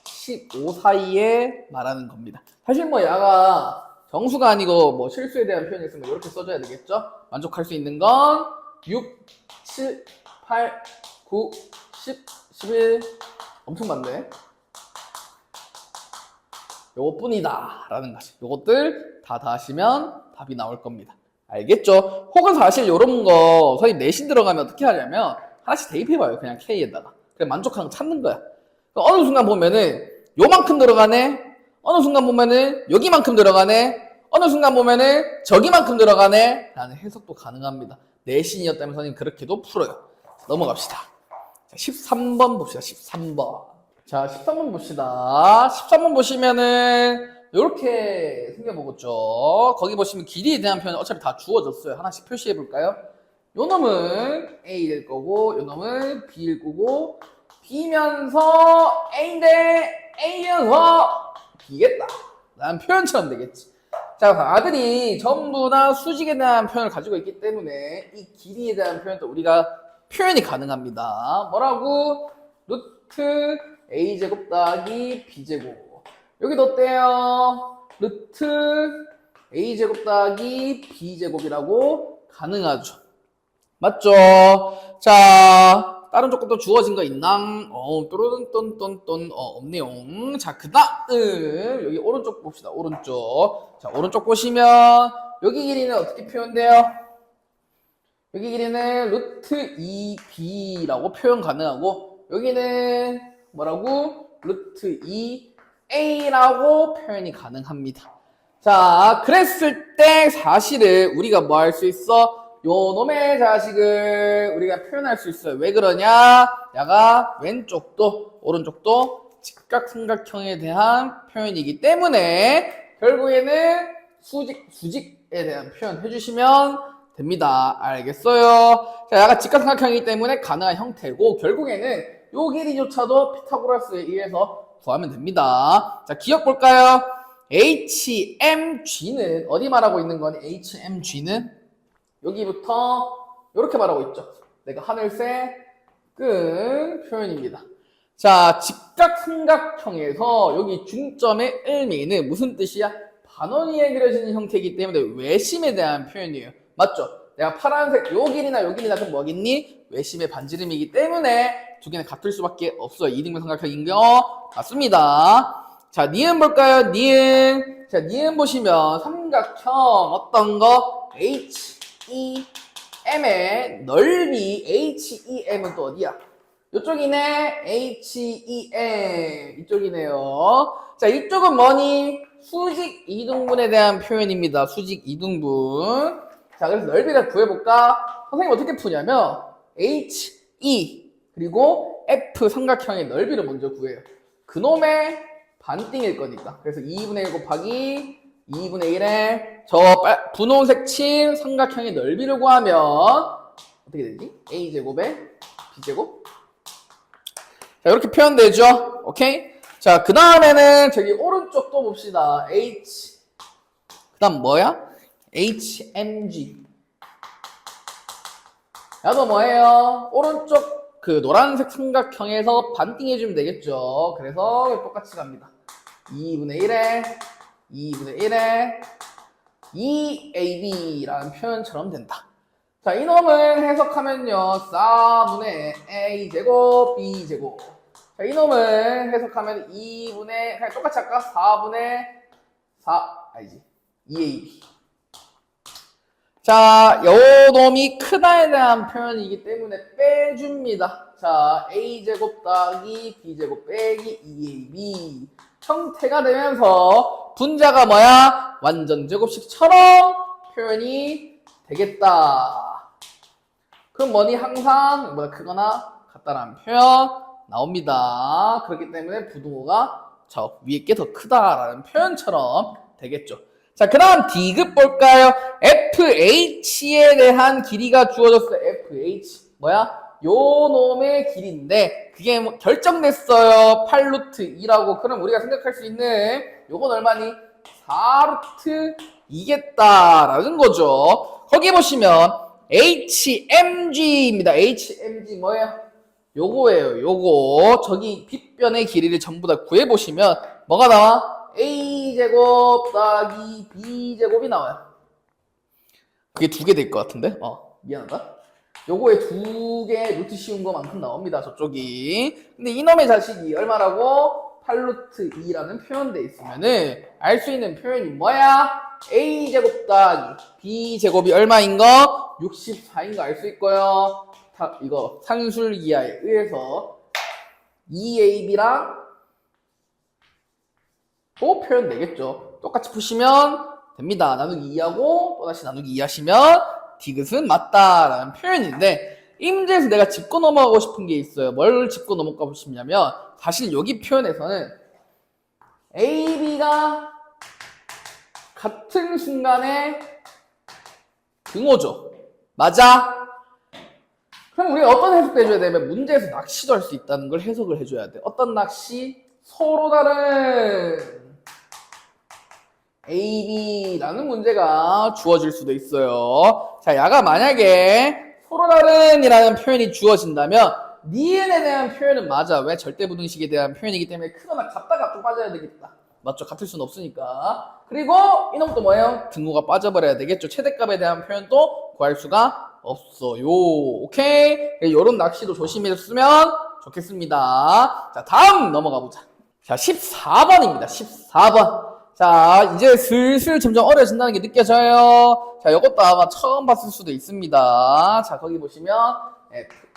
15 사이에 말하는 겁니다. 사실 뭐 야가 정수가 아니고 뭐 실수에 대한 표현이 있으면 이렇게 써줘야 되겠죠? 만족할 수 있는 건 6, 7, 8, 9, 10, 11 엄청 많네. 요것뿐이다 라는 거지. 요것들 다 더하시면 답이 나올 겁니다. 알겠죠? 혹은 사실 요런 거 선생님 내신 들어가면 어떻게 하냐면 하나씩 대입해봐요. 그냥 K에다가. 그냥 만족하는 거 찾는 거야. 어느 순간 보면은 요만큼 들어가네. 어느 순간 보면은 여기만큼 들어가네. 어느 순간 보면은 저기만큼 들어가네. 라는 해석도 가능합니다. 내신이었다면 선생님 그렇게도 풀어요. 넘어갑시다. 자, 13번 봅시다. 13번. 자, 13번 봅시다. 13번 보시면은 이렇게 생겨보겠죠. 거기 보시면 길이에 대한 표현은 어차피 다 주어졌어요. 하나씩 표시해 볼까요? 요 놈은 A일 거고 요 놈은 B일 거고 B면서 A인데 A면서 B겠다 라는 표현처럼 되겠지. 자, 아들이 전부 다 수직에 대한 표현을 가지고 있기 때문에 이 길이에 대한 표현도 우리가 표현이 가능합니다. 뭐라고? 루트 a제곱 더하기 b제곱. 여기도 어때요? 루트 a제곱 더하기 b제곱이라고 가능하죠. 맞죠? 자, 다른 조건도 주어진 거 있나? 또르른똔똔똔 없네요. 자, 그 다음 여기 오른쪽 봅시다. 오른쪽. 자, 오른쪽 보시면 여기 길이는 어떻게 표현돼요? 여기 길이는 루트 2b라고 표현 가능하고 여기는 뭐라고? 루트 2a라고 표현이 가능합니다. 자, 그랬을 때 사실은 우리가 뭐 할 수 있어? 요 놈의 자식을 우리가 표현할 수 있어요. 왜 그러냐? 야가 왼쪽도 오른쪽도 직각삼각형에 대한 표현이기 때문에 결국에는 수직에 대한 표현 해주시면 됩니다. 알겠어요? 자, 야가 직각삼각형이기 때문에 가능한 형태고 결국에는 요 길이조차도 피타고라스에 의해서 구하면 됩니다. 자, 기억 볼까요? HMG는 어디 말하고 있는 거니? HMG는 여기부터 이렇게 말하고 있죠. 내가 하늘색 끈 표현입니다. 자, 직각삼각형에서 여기 중점의 을미는 무슨 뜻이야? 반원 위에 그려지는 형태이기 때문에 외심에 대한 표현이에요. 맞죠? 내가 파란색 요 길이나 요 길이나 그럼 뭐겠니? 외심의 반지름이기 때문에 두 개는 같을 수밖에 없어요. 이등분 삼각형인 거 맞습니다. 자, 니은 볼까요? 니은. 자, 니은 보시면 삼각형 어떤 거? HEM의 넓이 HEM은 또 어디야? 이쪽이네. HEM 이쪽이네요. 자, 이쪽은 뭐니? 수직 이등분에 대한 표현입니다. 수직 이등분. 자, 그래서 넓이를 구해볼까? 선생님 어떻게 푸냐면 HE 그리고 F 삼각형의 넓이를 먼저 구해요. 그놈의 반띵일 거니까. 그래서 2분의 1 곱하기 2분의 1에 저 분홍색 친 삼각형의 넓이를 구하면 어떻게 되지? a제곱에 b제곱. 자, 이렇게 표현되죠? 오케이? 자, 그 다음에는 저기 오른쪽 또 봅시다. 그 다음 뭐야? HMG. 야도 뭐예요? 오른쪽 그 노란색 삼각형에서 반띵해주면 되겠죠. 그래서 똑같이 갑니다. 2분의 1에 2분의 1에 2ab라는 표현처럼 된다. 자, 이놈을 해석하면요. 4분의 a제곱 b제곱. 자, 이놈을 해석하면 2분의 그냥 똑같이 할까? 4분의 2ab. 자, 요 놈이 크다에 대한 표현이기 때문에 빼줍니다. 자, a제곱 더하기 b제곱 빼기 2ab 형태가 되면서 분자가 뭐야? 완전 제곱식처럼 표현이 되겠다. 그럼 뭐니? 항상 뭐가 크거나 같다라는 표현 나옵니다. 그렇기 때문에 부등호가 저 위에 게 더 크다라는 표현처럼 되겠죠. 자, 그 다음 D급 볼까요? FH에 대한 길이가 주어졌어요. FH. 뭐야? 요 놈의 길이인데, 그게 뭐 결정됐어요. 8루트 2라고. 그럼 우리가 생각할 수 있는 요건 얼마니? 4루트 2겠다라는 거죠. 거기 보시면 HMG입니다. HMG 뭐예요? 요거예요. 요거. 저기 빗변의 길이를 전부 다 구해보시면 뭐가 나와? a제곱 더하기 b제곱이 나와요. 그게 두 개 될 것 같은데? 미안하다. 요거에 두 개 루트 씌운 것만큼 나옵니다. 저쪽이. 근데 이놈의 자식이 얼마라고? 8루트 2라는 표현돼 있으면은 알 수 있는 표현이 뭐야? a제곱 더하기 b제곱이 얼마인 거? 64인 거 알 수 있고요. 이거 산술기하에 의해서 2ab랑 또 표현 되겠죠. 똑같이 푸시면 됩니다. 나누기 2하고 또다시 나누기 2 하시면 디귿은 맞다라는 표현인데 이 문제에서 내가 짚고 넘어가고 싶은 게 있어요. 뭘 짚고 넘어가고 싶냐면 사실 여기 표현에서는 A, B가 같은 순간에 등호죠. 맞아? 그럼 우리가 어떤 해석도 해줘야 되냐면 문제에서 낚시도 할 수 있다는 걸 해석을 해줘야 돼. 어떤 낚시? 서로 다른 AB라는 문제가 주어질 수도 있어요. 자, 야가 만약에 서로 다른이라는 표현이 주어진다면 니은에 대한 표현은 맞아. 왜? 절대부등식에 대한 표현이기 때문에 크거나 같다가 또 빠져야 되겠다. 맞죠? 같을 수는 없으니까. 그리고 이놈도 뭐예요? 등호가 빠져버려야 되겠죠. 최대값에 대한 표현도 구할 수가 없어요. 오케이? 이런 낚시도 조심했으면 좋겠습니다. 자, 다음 넘어가 보자. 자, 14번입니다. 14번. 자, 이제 슬슬 점점 어려진다는 게 느껴져요. 자, 이것도 아마 처음 봤을 수도 있습니다. 자, 거기 보시면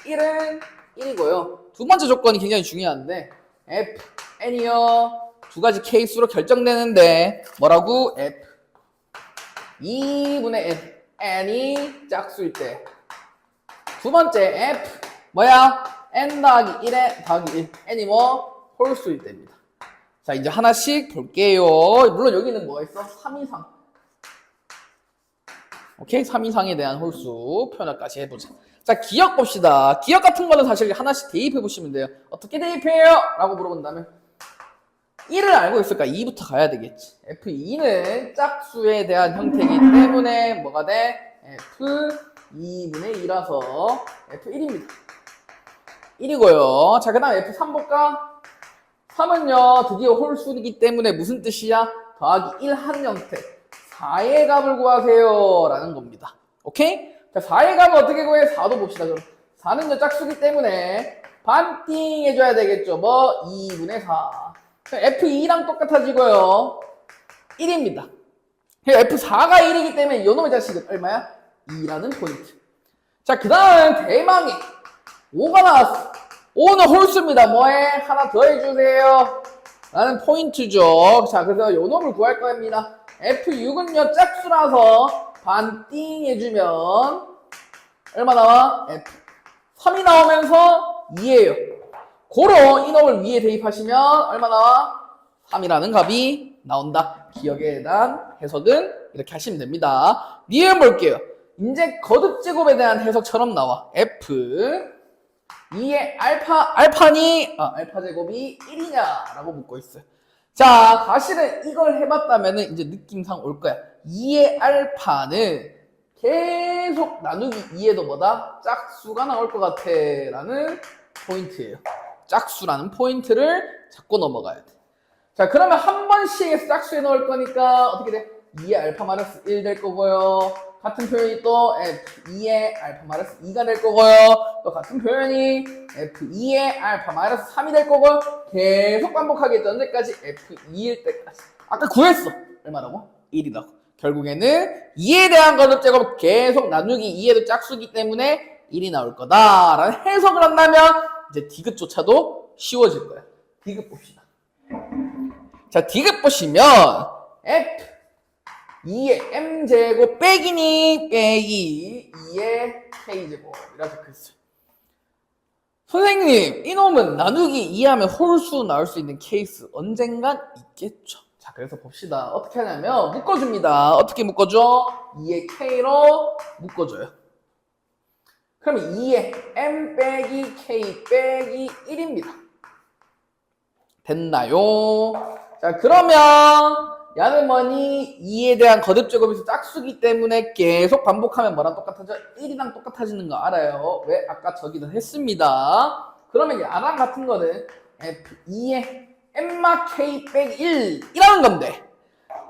F1은 1이고요. 두 번째 조건이 굉장히 중요한데 Fn이요. 두 가지 케이스로 결정되는데 뭐라고? F 2분의 n. n이 짝수일 때. 두 번째 F 뭐야? n 더하기 1에 더하기 1. n이 뭐? 홀수일 때입니다. 자, 이제 하나씩 볼게요. 물론 여기는 뭐가 있어? 3 이상. 오케이? 3 이상에 대한 홀수 표현까지 해보자. 자, 기억 봅시다. 기억 같은 거는 사실 하나씩 대입해 보시면 돼요. 어떻게 대입해요? 라고 물어본다면 1을 알고 있을까? 2부터 가야 되겠지. F2는 짝수에 대한 형태이기 때문에 뭐가 돼? F2분의 2라서 F1입니다. 1이고요. 자, 그 다음 F3 볼까? 3은요, 드디어 홀수이기 때문에 무슨 뜻이야? 더하기 1 한 형태. 4의 값을 구하세요. 라는 겁니다. 오케이? 자, 4의 값을 어떻게 구해? 4도 봅시다. 그럼 4는요, 짝수기 때문에 반띵 해줘야 되겠죠. 뭐? 2분의 4. F2랑 똑같아지고요. 1입니다. F4가 1이기 때문에 요놈의 자식은 얼마야? 2라는 포인트. 자, 그 다음 대망의 5가 나왔어. 5는 홀수입니다. 뭐해? 하나 더 해주세요. 라는 포인트죠. 자, 그래서 요놈을 구할 겁니다. F6은요, 짝수라서 반띵 해주면 얼마 나와? F3이 나오면서 2예요. 고로 이놈을 위에 대입하시면 얼마 나와? 3이라는 값이 나온다. 기억에 대한 해석은 이렇게 하시면 됩니다. 니은 볼게요. 이제 거듭제곱에 대한 해석처럼 나와. F 2의 알파니 알파 제곱이 1이냐 라고 묻고 있어요. 자, 사실은 이걸 해봤다면 이제 느낌상 올 거야. 2의 알파는 계속 나누기 2에도 뭐다? 짝수가 나올 것 같아 라는 포인트예요. 짝수라는 포인트를 잡고 넘어가야 돼. 자, 그러면 한 번씩 해서 짝수에 넣을 거니까 어떻게 돼? 2의 알파 마이너스 1 될 거고요. 같은 표현이 또 F2의 알파 마이너스 2가 될 거고요. 또 같은 표현이 F2의 알파 마이너스 3이 될 거고요. 계속 반복하겠죠. 언제까지? F2일 때까지. 아까 구했어. 얼마라고? 1이라고. 결국에는 2에 대한 거듭제곱 계속 나누기 2에도 짝수기 때문에 1이 나올 거다라는 해석을 한다면 이제 디귿조차도 쉬워질 거야. 디귿 봅시다. 자, 디귿 보시면 F 2의 m제곱 빼기니 빼기 2의 k제곱이라 적혀있어요. 선생님, 이놈은 나누기 2하면 홀수 나올 수 있는 케이스 언젠간 있겠죠. 자, 그래서 봅시다. 어떻게 하냐면 묶어줍니다. 어떻게 묶어줘? 2의 k로 묶어줘요. 그러면 2의 m 빼기 k 빼기 1입니다. 됐나요? 자, 그러면 야는 뭐니? 2에 대한 거듭제곱에서 짝수기 때문에 계속 반복하면 뭐랑 똑같아져? 1이랑 똑같아지는 거 알아요. 왜? 아까 저기도 했습니다. 그러면 야랑 같은 거는 F2의 m마 k 빼기 1이라는 건데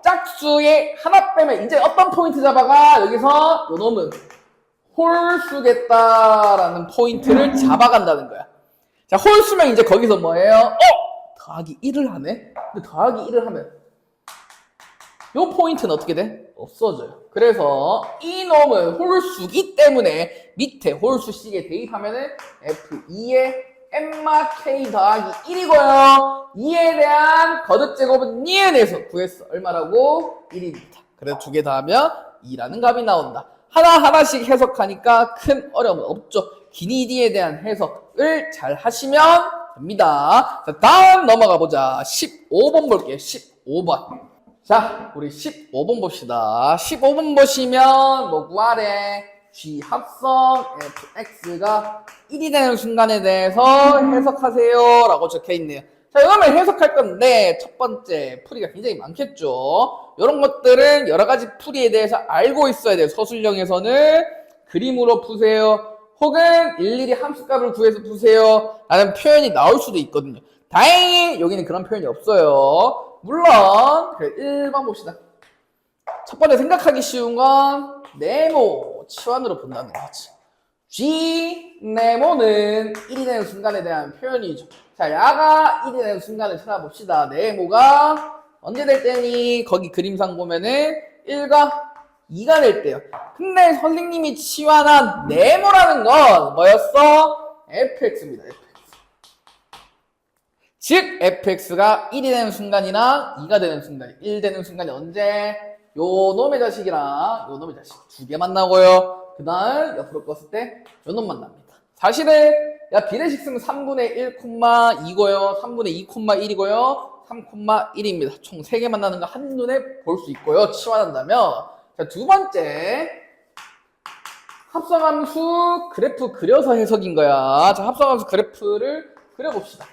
짝수에 하나 빼면 이제 어떤 포인트 잡아가? 여기서 요놈은 홀수겠다라는 포인트를 잡아간다는 거야. 자, 홀수면 이제 거기서 뭐예요? 더하기 1을 하네? 근데 더하기 1을 하면 요 포인트는 어떻게 돼? 없어져요. 그래서 이 놈은 홀수기 때문에 밑에 홀수식에 대입하면은 F2의 m마 k 더하기 1이고요. 2에 대한 거듭제곱은 니은에서 구했어. 얼마라고? 1입니다. 그래서 두 개 더하면 2라는 값이 나온다. 하나하나씩 해석하니까 큰 어려움은 없죠. 기니디에 대한 해석을 잘 하시면 됩니다. 자, 다음 넘어가 보자. 15번 볼게요. 15번. 자, 우리 15번 봅시다. 15번 보시면 뭐 구하래? G 합성 fx가 1이 되는 순간에 대해서 해석하세요 라고 적혀있네요. 자, 이거는 해석할 건데 첫 번째 풀이가 굉장히 많겠죠. 이런 것들은 여러 가지 풀이에 대해서 알고 있어야 돼요. 서술형에서는 그림으로 푸세요. 혹은 일일이 함수값을 구해서 푸세요. 라는 표현이 나올 수도 있거든요. 다행히 여기는 그런 표현이 없어요. 물론 1번 봅시다. 첫 번째 생각하기 쉬운 건 네모 치환으로 본다는 거지. G 네모는 1이 되는 순간에 대한 표현이죠. 자, 야가 1이 되는 순간을 찾아봅시다. 네모가 언제 될 때니? 거기 그림상 보면은 1과 2가 될 때요. 근데 선생님이 치환한 네모라는 건 뭐였어? fx입니다. fx. 즉 fx가 1이 되는 순간이나 2가 되는 순간이 1 되는 순간이 언제? 요 놈의 자식이랑 요 놈의 자식 두 개 만나고요. 그 다음 옆으로 껐을 때 요 놈 만납니다. 사실은 야 비례식수는 3분의 1,2고요. 3분의 2,1이고요. 3,1입니다. 총 3개 만나는 거 한눈에 볼 수 있고요. 치환한다면. 자, 두 번째 합성함수 그래프 그려서 해석인 거야. 자, 합성함수 그래프를 그려봅시다.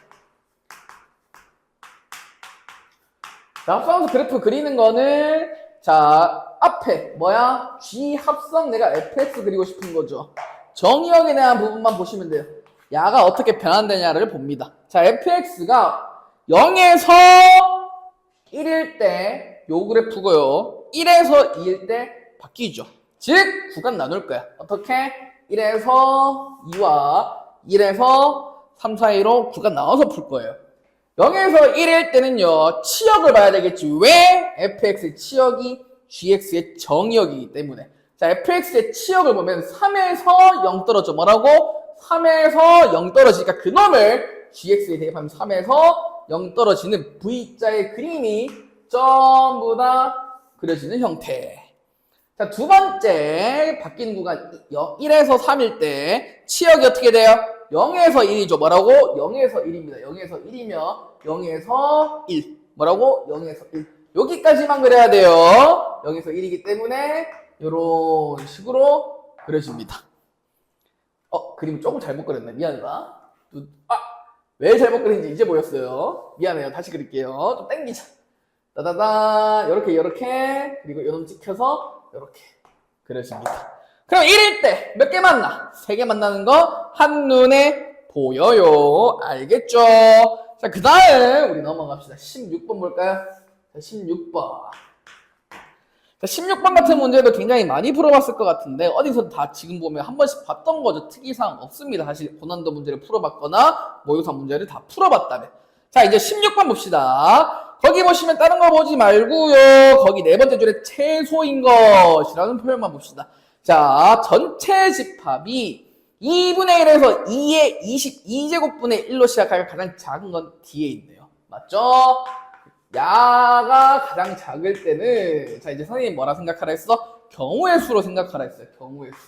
자, 합성함수 그래프 그리는 거는 자, 앞에 뭐야? G 합성 내가 fx 그리고 싶은 거죠. 정의역에 대한 부분만 보시면 돼요. 야가 어떻게 변환되냐를 봅니다. 자, fx가 0에서 1일 때 요 그래프고요. 1에서 2일 때 바뀌죠. 즉, 구간 나눌 거야. 어떻게? 1에서 2와 1에서 3 사이로 구간 나눠서 풀 거예요. 0에서 1일 때는요, 치역을 봐야 되겠지. 왜? fx의 치역이 gx의 정의역이기 때문에. 자, fx의 치역을 보면 3에서 0 떨어져. 뭐라고? 3에서 0 떨어지니까 그 놈을 gx에 대입하면 3에서 0 떨어지는 V자의 그림이 전부 다 그려지는 형태. 자, 두 번째 바뀐 구간 1에서 3일 때 치역이 어떻게 돼요? 0에서 1이죠. 뭐라고? 0에서 1입니다. 0에서 1이면 0에서 1. 뭐라고? 0에서 1. 여기까지만 그려야 돼요. 0에서 1이기 때문에 이런 식으로 그려집니다. 그림을 조금 잘못 그렸네. 미안하다. 왜 잘못 그린지 이제 보였어요. 미안해요. 다시 그릴게요. 좀 땡기자. 따다다. 요렇게 그리고 요놈 찍혀서 요렇게 그려집니다. 그럼 1일 때 몇 개 만나? 3개 만나는 거 한눈에 보여요. 알겠죠? 자, 그 다음 우리 넘어갑시다. 16번 볼까요? 자, 16번. 자, 16번 같은 문제도 굉장히 많이 풀어봤을 것 같은데 어디서 다 지금 보면 한 번씩 봤던 거죠. 특이사항 없습니다. 사실 고난도 문제를 풀어봤거나 모의고사 문제를 다 풀어봤다면. 자, 이제 16번 봅시다. 거기 보시면 다른 거 보지 말고요. 거기 네 번째 줄에 최소인 것이라는 표현만 봅시다. 자, 전체 집합이 2분의 1에서 2의 22제곱분의 1로 시작하면 가장 작은 건 뒤에 있네요. 맞죠? 야가 가장 작을 때는 자, 이제 선생님이 뭐라 생각하라 했어? 경우의 수로 생각하라 했어요. 경우의 수.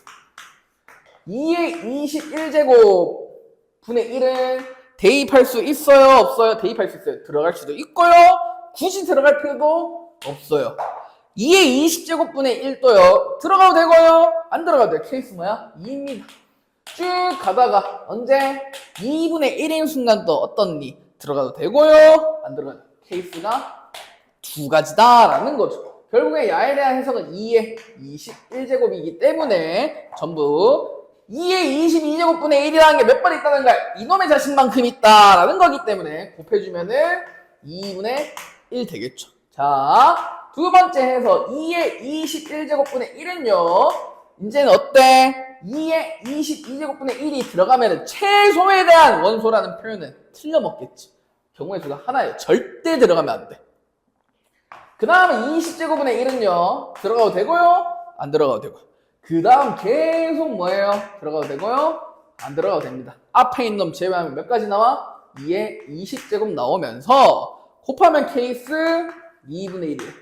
2의 21제곱분의 1은 대입할 수 있어요? 없어요? 대입할 수 있어요. 들어갈 수도 있고요. 굳이 들어갈 필요도 없어요. 2의 20제곱분의 1도요. 들어가도 되고요. 안 들어가도 돼요. 케이스 뭐야? 2입니다. 쭉 가다가 언제? 2분의 1인 순간 또 어떻니? 들어가도 되고요. 안 들어가도 돼요. 케이스가 두 가지다라는 거죠. 결국에 야에 대한 해석은 2의 21제곱이기 때문에 전부 2의 22제곱분의 1이라는 게 몇 번 있다는 거야? 이놈의 자식만큼 있다라는 거기 때문에 곱해주면은 2분의 1 되겠죠. 자, 두 번째 해서 2의 21제곱분의 1은요. 이제는 어때? 2의 22제곱분의 1이 들어가면 최소에 대한 원소라는 표현은 틀려먹겠지. 경우의 수가 하나예요. 절대 들어가면 안 돼. 그 다음에 20제곱분의 1은요. 들어가도 되고요. 안 들어가도 되고요. 그 다음 계속 뭐예요? 들어가도 되고요. 안 들어가도 됩니다. 앞에 있는 놈 제외하면 몇 가지 나와? 2의 20제곱 나오면서 곱하면 케이스 2분의 1이에요.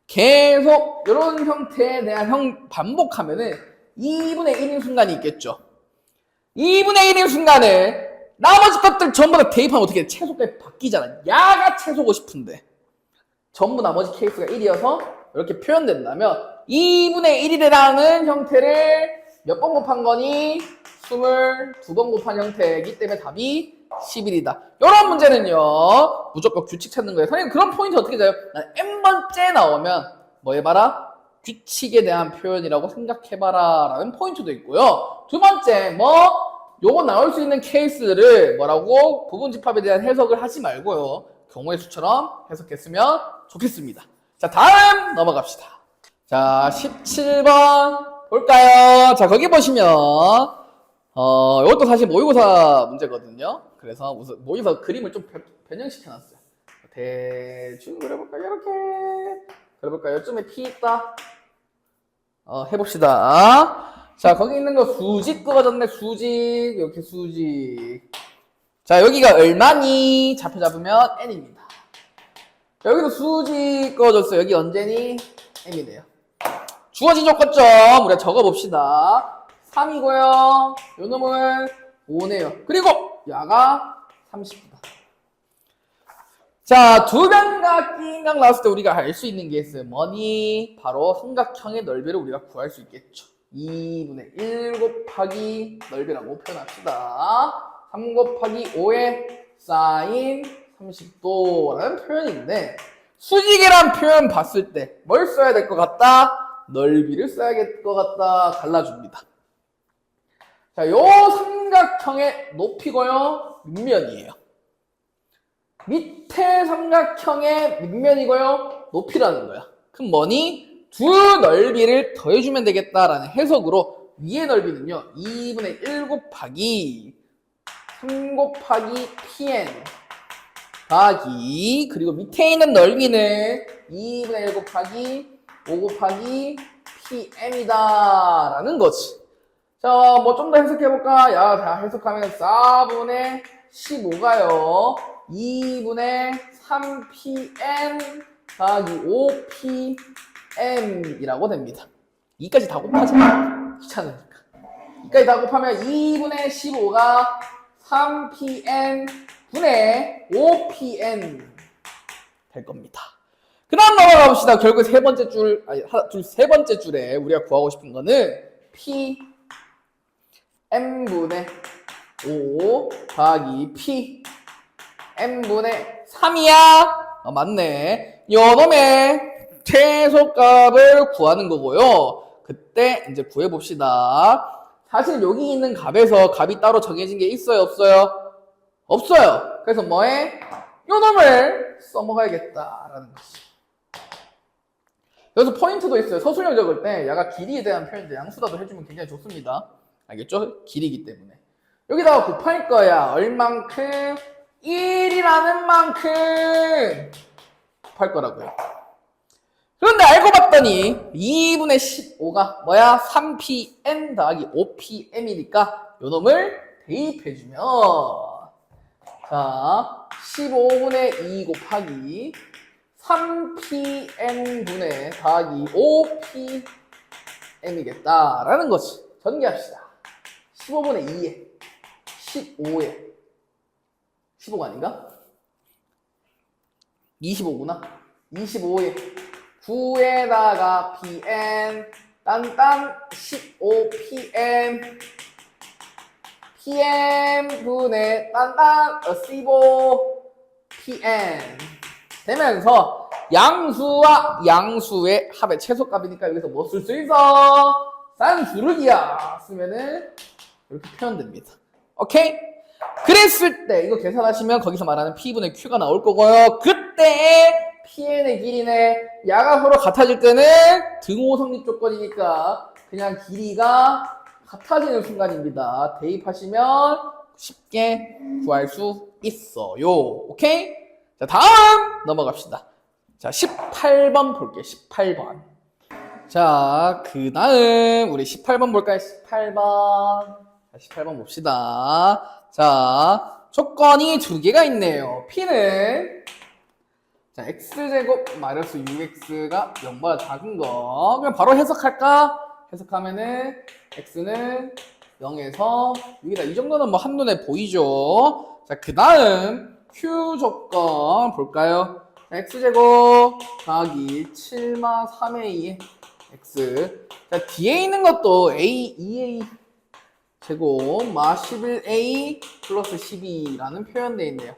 계속 이런 형태에 대한 반복하면은 2분의 1인 순간이 있겠죠. 2분의 1인 순간에 나머지 것들 전부 다 대입하면 어떻게 돼? 최소까지 바뀌잖아. 야가 최소고 싶은데 전부 나머지 케이스가 1이어서 이렇게 표현된다면 2분의 1이라는 형태를 몇 번 곱한 거니? 22번 곱한 형태이기 때문에 답이 11이다. 이런 문제는요, 무조건 규칙 찾는 거예요. 선생님, 그런 포인트 어떻게 돼요? n번째 나오면 뭐 해봐라? 규칙에 대한 표현이라고 생각해봐라 라는 포인트도 있고요. 두 번째, 요거 나올 수 있는 케이스들을 뭐라고? 부분집합에 대한 해석을 하지 말고요. 경우의 수처럼 해석했으면 좋겠습니다. 자, 다음 넘어갑시다. 자, 17번 볼까요? 자, 거기 보시면 이것도 사실 모의고사 문제거든요. 그래서 무슨 모의고사 그림을 좀 변형시켜놨어요. 대충 그려볼까요? 이렇게 그려볼까요? 요즘에 P 있다. 해봅시다. 자, 거기 있는 거 수직 그어졌네. 수직. 이렇게 수직. 자, 여기가 얼마니? 좌표 잡으면 n입니다. 자, 여기도 수직 그어졌어요. 여기 언제니? m이네요. 주어진 조건점 우리가 적어봅시다. 3이고요. 요 놈은 5네요. 그리고 야가 30이다. 자, 두 변각기인각 나왔을 때 우리가 알 수 있는 게 있어요. 뭐니? 바로 삼각형의 넓이를 우리가 구할 수 있겠죠. 2분의 1 곱하기 넓이라고 표현합시다. 3 곱하기 5의 사인 30도라는 표현인데, 수직이란 표현 봤을 때 뭘 써야 될 것 같다? 넓이를 써야 될 것 같다. 갈라줍니다. 자, 요 삼각형의 높이고요, 밑면이에요. 밑에 삼각형의 밑면이고요, 높이라는 거야. 그럼 뭐니? 두 넓이를 더해주면 되겠다라는 해석으로 위의 넓이는요, 2분의 1 곱하기 3 곱하기 pn 더하기, 그리고 밑에 있는 넓이는 2분의 1 곱하기 5 곱하기 pm이다 라는 거지. 자, 뭐 좀 더 해석해볼까? 야, 자, 해석하면 4분의 15가요. 2분의 3pm 더하기 5pm이라고 됩니다. 2까지 다 곱하자. 귀찮으니까. 2까지 다 곱하면 2분의 15가 3pm 분의 5pm 될 겁니다. 그 다음 넘어가 봅시다. 결국 세 번째 세 번째 줄에 우리가 구하고 싶은 거는 p m분의 5 더하기 p m분의 3이야. 맞네. 요놈의 최소값을 구하는 거고요. 그때 이제 구해봅시다. 사실 여기 있는 값에서 값이 따로 정해진 게 있어요? 없어요? 없어요. 그래서 뭐해? 요놈을 써먹어야겠다라는 거지. 여기서 포인트도 있어요. 서술형 적을 때 야가 길이에 대한 표현인데 양수다도 해주면 굉장히 좋습니다. 알겠죠? 길이기 때문에. 여기다가 곱할 거야. 얼만큼? 1이라는 만큼 곱할 거라고요. 그런데 알고 봤더니 2분의 15가 뭐야? 3pm 더하기 5pm이니까 요놈을 대입해주면, 자, 15분의 2 곱하기 3pm분의 더하기 5pm이겠다라는 거지. 전개합시다. 15분의 2에 15에 15가 아닌가? 25구나. 25에 9에다가 pm 딴딴 15pm pm분의 딴딴 15pm 되면서 양수와 양수의 합의 최소값이니까 여기서 뭐 쓸 수 있어? 쌍수르기야 쓰면은 이렇게 표현됩니다. 오케이? 그랬을 때 이거 계산하시면 거기서 말하는 P분의 Q가 나올 거고요. 그때 PN의 길이네. 야가 서로 같아질 때는 등호 성립 조건이니까 그냥 길이가 같아지는 순간입니다. 대입하시면 쉽게 구할 수 있어요. 오케이? 자, 다음 넘어갑시다. 자, 18번 볼게요. 18번. 자, 그 다음 우리 18번 볼까요? 18번. 자, 18번 봅시다. 자, 조건이 두 개가 있네요. P는 자, x제곱 마이너스 6x가 0보다 작은 거. 그냥 바로 해석할까? 해석하면은 x는 0에서 6이다. 이 정도는 뭐 한눈에 보이죠? 자, 그 다음 q 조건 볼까요? x제곱 더하기 7마 3a x. 자, 뒤에 있는 것도 a, 2a 제곱 마 11a 플러스 12라는 표현되어 있네요.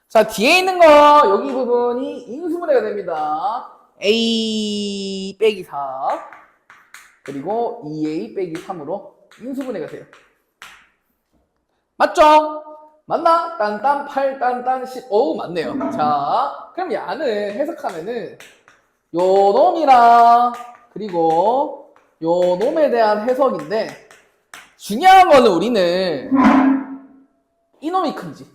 자, 뒤에 있는 거 여기 부분이 인수분해가 됩니다. a 빼기 4 그리고 2a 빼기 3으로 인수분해가 돼요. 맞죠? 맞나? 딴딴 8 딴딴 10 오 맞네요. 자, 그럼 야는 해석하면은 요 놈이랑 그리고 요 놈에 대한 해석인데 중요한 거는 우리는 이놈이 큰지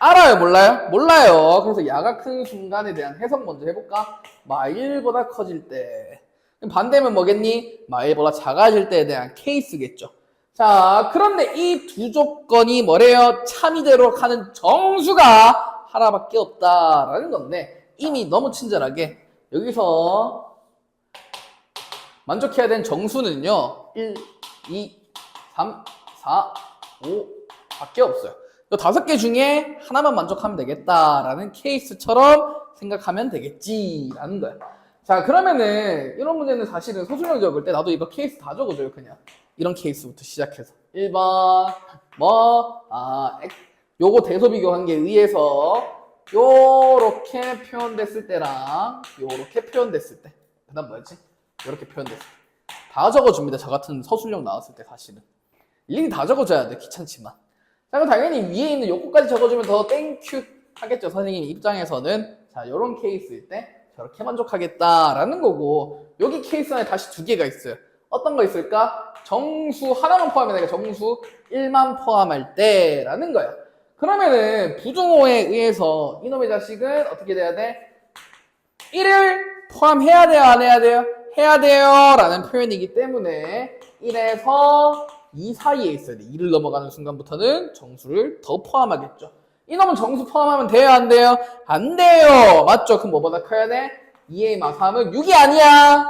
알아요? 몰라요? 몰라요. 그래서 야가 큰 순간에 대한 해석 먼저 해볼까? 마1보다 커질 때. 반대면 뭐겠니? 마1보다 작아질 때에 대한 케이스겠죠. 자, 그런데 이 두 조건이 뭐래요? 참이대로 가는 정수가 하나밖에 없다라는 건데 이미 너무 친절하게 여기서 만족해야 되는 정수는요 1, 2, 3, 4, 5 밖에 없어요. 이 5개 중에 하나만 만족하면 되겠다라는 케이스처럼 생각하면 되겠지라는 거야. 자, 그러면은 이런 문제는 사실은 소수령 적을 때 나도 이거 케이스 다 적어줘요. 그냥 이런 케이스부터 시작해서 1번 요거 대소 비교 관계에 의해서 요렇게 표현됐을 때랑 요렇게 표현됐을 때 그 다음 뭐였지? 요렇게 표현됐을 때 다 적어줍니다. 저 같은 서술형 나왔을 때 사실은 일일이 다 적어줘야 돼. 귀찮지만. 자, 그럼 당연히 위에 있는 요거까지 적어주면 더 땡큐 하겠죠. 선생님 입장에서는. 자, 요런 케이스일 때 저렇게 만족하겠다라는 거고 여기 케이스 안에 다시 2개가 있어요. 어떤 거 있을까? 정수 하나만 포함해야 되니까 정수 1만 포함할 때라는 거야. 그러면은 부등호에 의해서 이놈의 자식은 어떻게 돼야 돼? 1을 포함해야 돼요? 안 해야 돼요? 해야 돼요 라는 표현이기 때문에 1에서 2 사이에 있어야 돼. 2를 넘어가는 순간부터는 정수를 더 포함하겠죠. 이놈은 정수 포함하면 돼요? 안 돼요? 안 돼요. 맞죠? 그럼 뭐보다 커야 돼? 2의 마 3은 6이 아니야.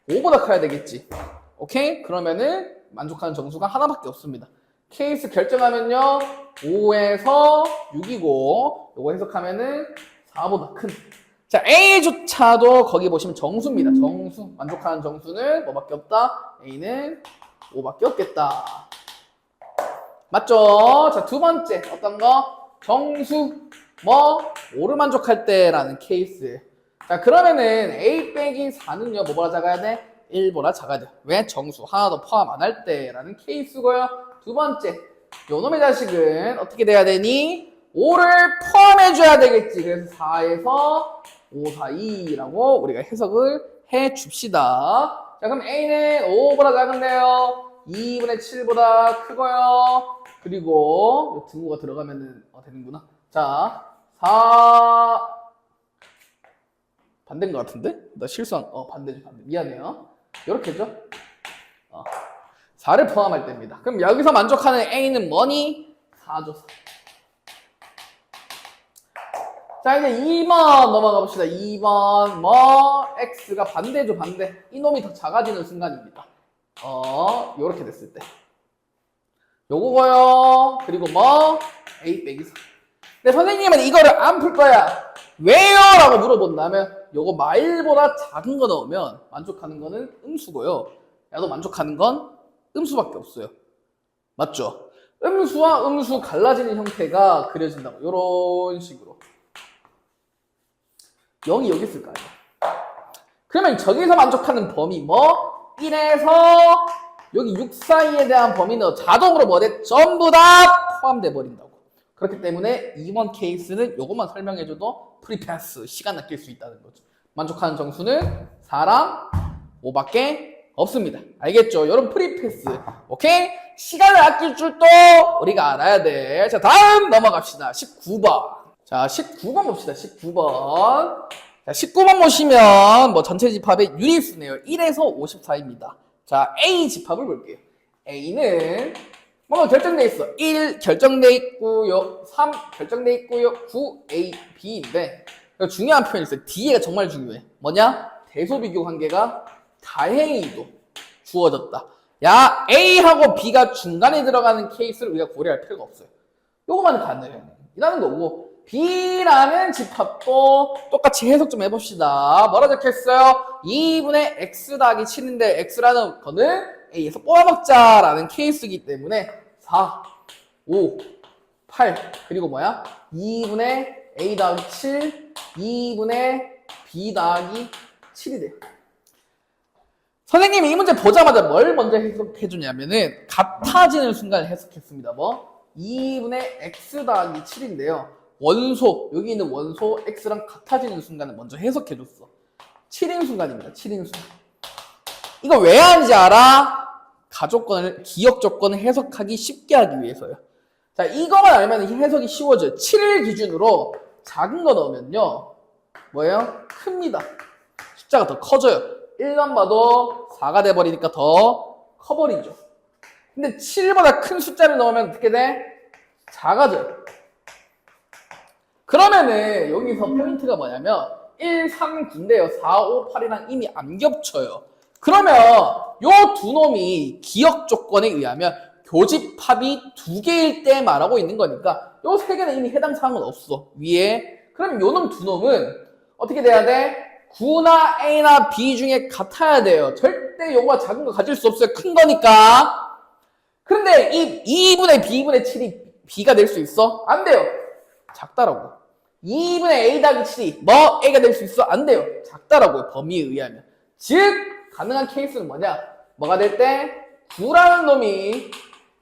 5보다 커야 되겠지. 오케이? 그러면은 만족하는 정수가 하나밖에 없습니다. 케이스 결정하면요 5에서 6이고 요거 해석하면은 4보다 큰. 자, A조차도 거기 보시면 정수입니다. 정수. 만족하는 정수는 뭐밖에 없다? A는 5밖에 없겠다. 맞죠? 자, 두 번째 어떤 거? 정수 5를 만족할 때라는 케이스. 자, 그러면은 A 빼기 4는요 뭐보다 작아야 돼? 1보다 작아야 돼. 왜? 정수 하나도 포함 안 할 때라는 케이스고요. 두 번째 요놈의 자식은 어떻게 돼야 되니? 5를 포함해줘야 되겠지. 그래서 4에서 5 사이라고 우리가 해석을 해 줍시다. 자, 그럼 A는 5보다 작은데요 2분의 7보다 크고요. 그리고 등호가 들어가면 되는구나. 자, 4 반대인 것 같은데? 나 실수한 반대지 반대. 미안해요. 이렇게죠? 4를 포함할 때입니다. 그럼 여기서 만족하는 A는 뭐니? 4죠. 4. 자, 이제 2번 넘어가 봅시다. 2번 X가 반대죠. 반대. 이놈이 더 작아지는 순간입니다. 요렇게 됐을 때 요거고요. 그리고 A 빼기 4. 근데 선생님은 이거를 안 풀 거야. 왜요? 라고 물어본다면 요거 마1보다 작은 거 넣으면 만족하는 거는 음수고요. 야도 만족하는 건 음수밖에 없어요. 맞죠? 음수와 음수 갈라지는 형태가 그려진다고. 요런 식으로 0이 여기 있을 거 아니야. 그러면 저기서 만족하는 범위 1에서 여기 6 사이에 대한 범위는 자동으로 뭐돼? 전부 다 포함돼 버린다고. 그렇기 때문에 이번 케이스는 요것만 설명해줘도 프리패스 시간 아낄 수 있다는 거죠. 만족하는 정수는 4랑 5밖에 없습니다. 알겠죠? 여러분 프리패스. 오케이? 시간을 아낄 줄도 우리가 알아야 돼. 자, 다음 넘어갑시다. 19번. 자, 19번 봅시다. 19번. 자, 19번 보시면 전체 집합의 유리수네요. 1에서 54입니다. 자, A 집합을 볼게요. A는 뭔가 결정돼 있어. 1 결정돼 있고요. 3 결정돼 있고요. 9 A, B인데 중요한 표현이 있어요. 뒤에가 정말 중요해. 뭐냐? 대소비교 관계가 다행히도 주어졌다. 야, A하고 B가 중간에 들어가는 케이스를 우리가 고려할 필요가 없어요. 요거만 가능해. 이라는 거고 B라는 집합도 똑같이 해석 좀 해봅시다. 뭐라 적혀있어요? 2분의 X 더하기 7인데 X라는 거는 A에서 뽑아먹자라는 케이스이기 때문에 4, 5, 8 그리고 뭐야? 2분의 A 더하기 7, 2분의 B 더하기 7이 돼요. 선생님이 이 문제 보자마자 뭘 먼저 해석해주냐면은 같아지는 순간을 해석했습니다. 뭐? 2분의 X 더하기 7인데요. 원소, 여기 있는 원소 X랑 같아지는 순간을 먼저 해석해줬어. 7인 순간입니다. 7인 순간. 이거 왜 하는지 알아? 가조건을, 기억 조건을 해석하기 쉽게 하기 위해서요. 자, 이거만 알면 해석이 쉬워져요. 7을 기준으로 작은 거 넣으면요. 뭐예요? 큽니다. 숫자가 더 커져요. 1만 봐도 4가 돼버리니까 더 커버리죠. 근데 7보다 큰 숫자를 넣으면 어떻게 돼? 작아져요. 그러면은 여기서 포인트가 뭐냐면 1, 3, 9인데요. 4, 5, 8이랑 이미 안 겹쳐요. 그러면 요 두 놈이 기억 조건에 의하면 교집합이 두 개일 때 말하고 있는 거니까 요 세 개는 이미 해당 사항은 없어. 위에. 그러면 요 놈 두 놈은 어떻게 돼야 돼? 9나 A나 B 중에 같아야 돼요. 절대 요거가 작은 거 가질 수 없어요. 큰 거니까. 그런데 이 2분의 B분의 7이 B가 될 수 있어? 안 돼요. 작다라고. 2분의 A 더하기 7이 뭐 A가 될 수 있어? 안 돼요. 작다라고요. 범위에 의하면. 즉 가능한 케이스는 뭐냐? 뭐가 될 때? 9라는 놈이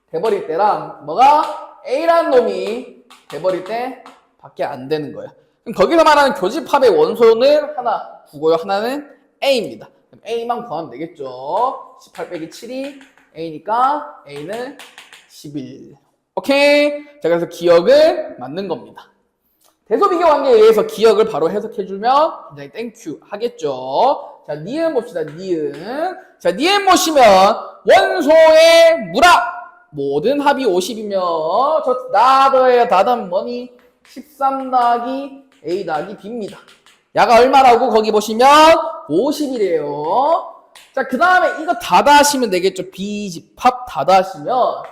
돼버릴 때랑 뭐가? A라는 놈이 돼버릴 때 밖에 안 되는 거야. 그럼 거기서 말하는 교집합의 원소는 하나 9고요. 하나는 A입니다. 그럼 A만 구하면 되겠죠. 18 빼기 7이 A니까 A는 11. 오케이? 자, 그래서 기억은 맞는 겁니다. 대소비교 관계에 의해서 기억을 바로 해석해주면 굉장히 땡큐 하겠죠. 자, 니은 봅시다. 니은. 자, 니은 보시면 원소의 무라 모든 합이 50이면 저 나더예요. 다는 뭐니? 13 더하기 A 더하기 B입니다. 야가 얼마라고 거기 보시면 50이래요. 자, 그 다음에 이거 다 더하시면 되겠죠. B집합 다 더하시면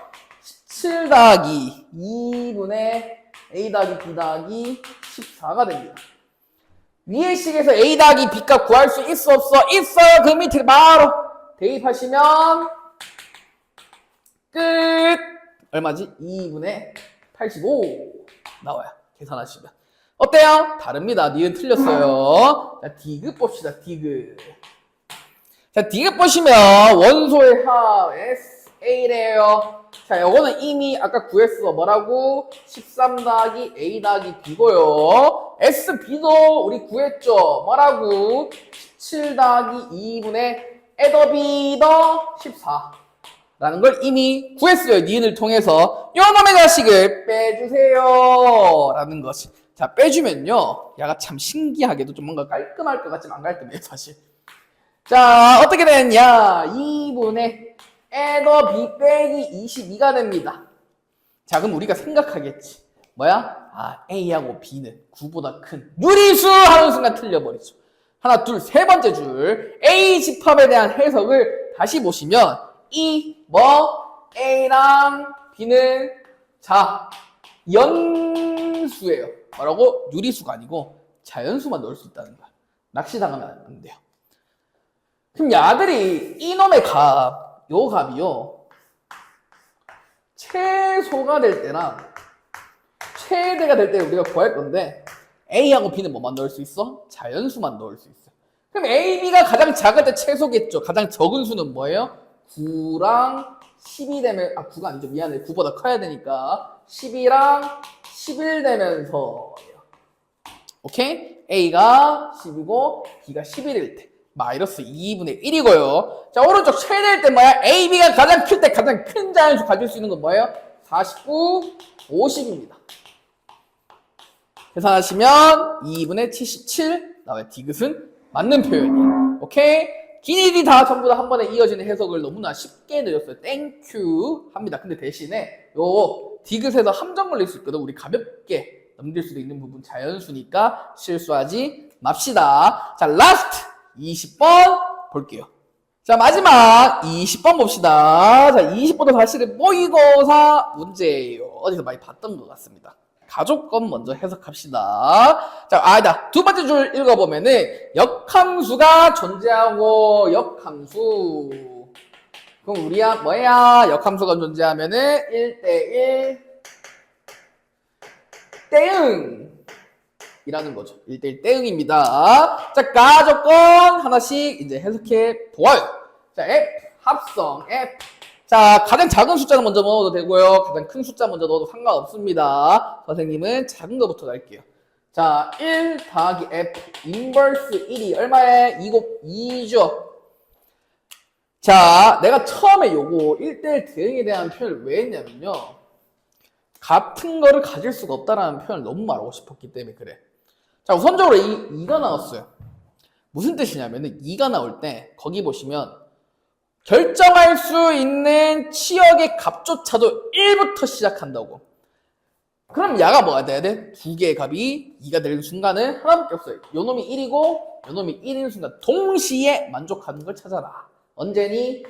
17 더하기 2분의 A 더하기 B 더하기 14가 됩니다. 위의 식에서 A 더하기 B 값 구할 수 있어 없어? 있어요. 그 밑에 바로 대입하시면 끝! 얼마지? 2분의 85 나와요. 계산하시면. 어때요? 다릅니다. 니은 틀렸어요. 자, D급 봅시다. D급. 자, D급 보시면 원소의 합 SA래요. 자, 요거는 이미 아까 구했어. 뭐라고? 13 더하기 A 더하기 B고요. SB도 우리 구했죠. 뭐라고? 17 더하기 2분의 에더 B 더 14. 라는 걸 이미 구했어요. 니은을 통해서. 요 놈의 자식을 빼주세요. 라는 것이. 자, 빼주면요. 야가 참 신기하게도 좀 뭔가 깔끔할 것 같지만 안 깔끔해요, 사실. 자, 어떻게 되느냐. 2분의 에더 B 빼기 22가 됩니다. 자, 그럼 우리가 생각하겠지. 뭐야? 아, A하고 B는 9보다 큰 유리수 하는 순간 틀려버리죠. 하나, 둘, 세 번째 줄. A 집합에 대한 해석을 다시 보시면 A랑 B는 자, 연수예요. 뭐라고? 유리수가 아니고 자연수만 넣을 수 있다는 거야. 낚시당하면 안 돼요. 그럼 야들이 이놈의 값, 요 값이요. 최소가 될 때랑 최대가 될 때 우리가 구할 건데 A하고 B는 뭐만 넣을 수 있어? 자연수만 넣을 수 있어. 그럼 A, B가 가장 작을 때 최소겠죠. 가장 적은 수는 뭐예요? 9랑 10이 되면 9가 아니죠. 미안해. 9보다 커야 되니까 10이랑 11 되면서 오케이? A가 10이고 B가 11일 때 마이너스 2분의 1이고요. 자, 오른쪽 최대일 때 뭐야? A, B가 가장 클 때 가장 큰 자연수 가질 수 있는 건 뭐예요? 49, 50입니다. 계산하시면 2분의 77 나와요. 디귿은 맞는 표현이에요. 오케이? 길이 다 전부 다 한 번에 이어지는 해석을 너무나 쉽게 내줬어요. 땡큐 합니다. 근데 대신에 요 디귿에서 함정 걸릴 수 있거든. 우리 가볍게 넘길 수도 있는 부분 자연수니까 실수하지 맙시다. 자, 라스트 20번 볼게요. 자, 마지막 20번 봅시다. 자, 20번도 사실은 모의고사 문제예요. 어디서 많이 봤던 것 같습니다. 가족권 먼저 해석합시다. 자, 아니다. 두 번째 줄 읽어보면은 역함수가 존재하고 역함수. 그럼 우리야 뭐야? 역함수가 존재하면은 1대1 땡! 이라는 거죠. 1대1 땡입니다. 자, 가족권 하나씩 이제 해석해 보아요. 자, F, 합성, F. 자, 가장 작은 숫자는 먼저 넣어도 되고요. 가장 큰 숫자 먼저 넣어도 상관없습니다. 선생님은 작은 거부터 갈게요. 자, 1 더하기 F, 인버스 1이 얼마에? 2죠. 자, 내가 처음에 요거 1대1 대응에 대한 표현을 왜 했냐면요. 같은 거를 가질 수가 없다라는 표현을 너무 말하고 싶었기 때문에 그래. 자, 우선적으로 2가 나왔어요. 무슨 뜻이냐면은 2가 나올 때 거기 보시면 결정할 수 있는 치역의 값조차도 1부터 시작한다고. 그럼 야가 뭐가 돼야 돼? 두 개의 값이 2가 되는 순간은 하나밖에 없어요. 요 놈이 1이고 요 놈이 1인 순간 동시에 만족하는 걸 찾아라. 언제니?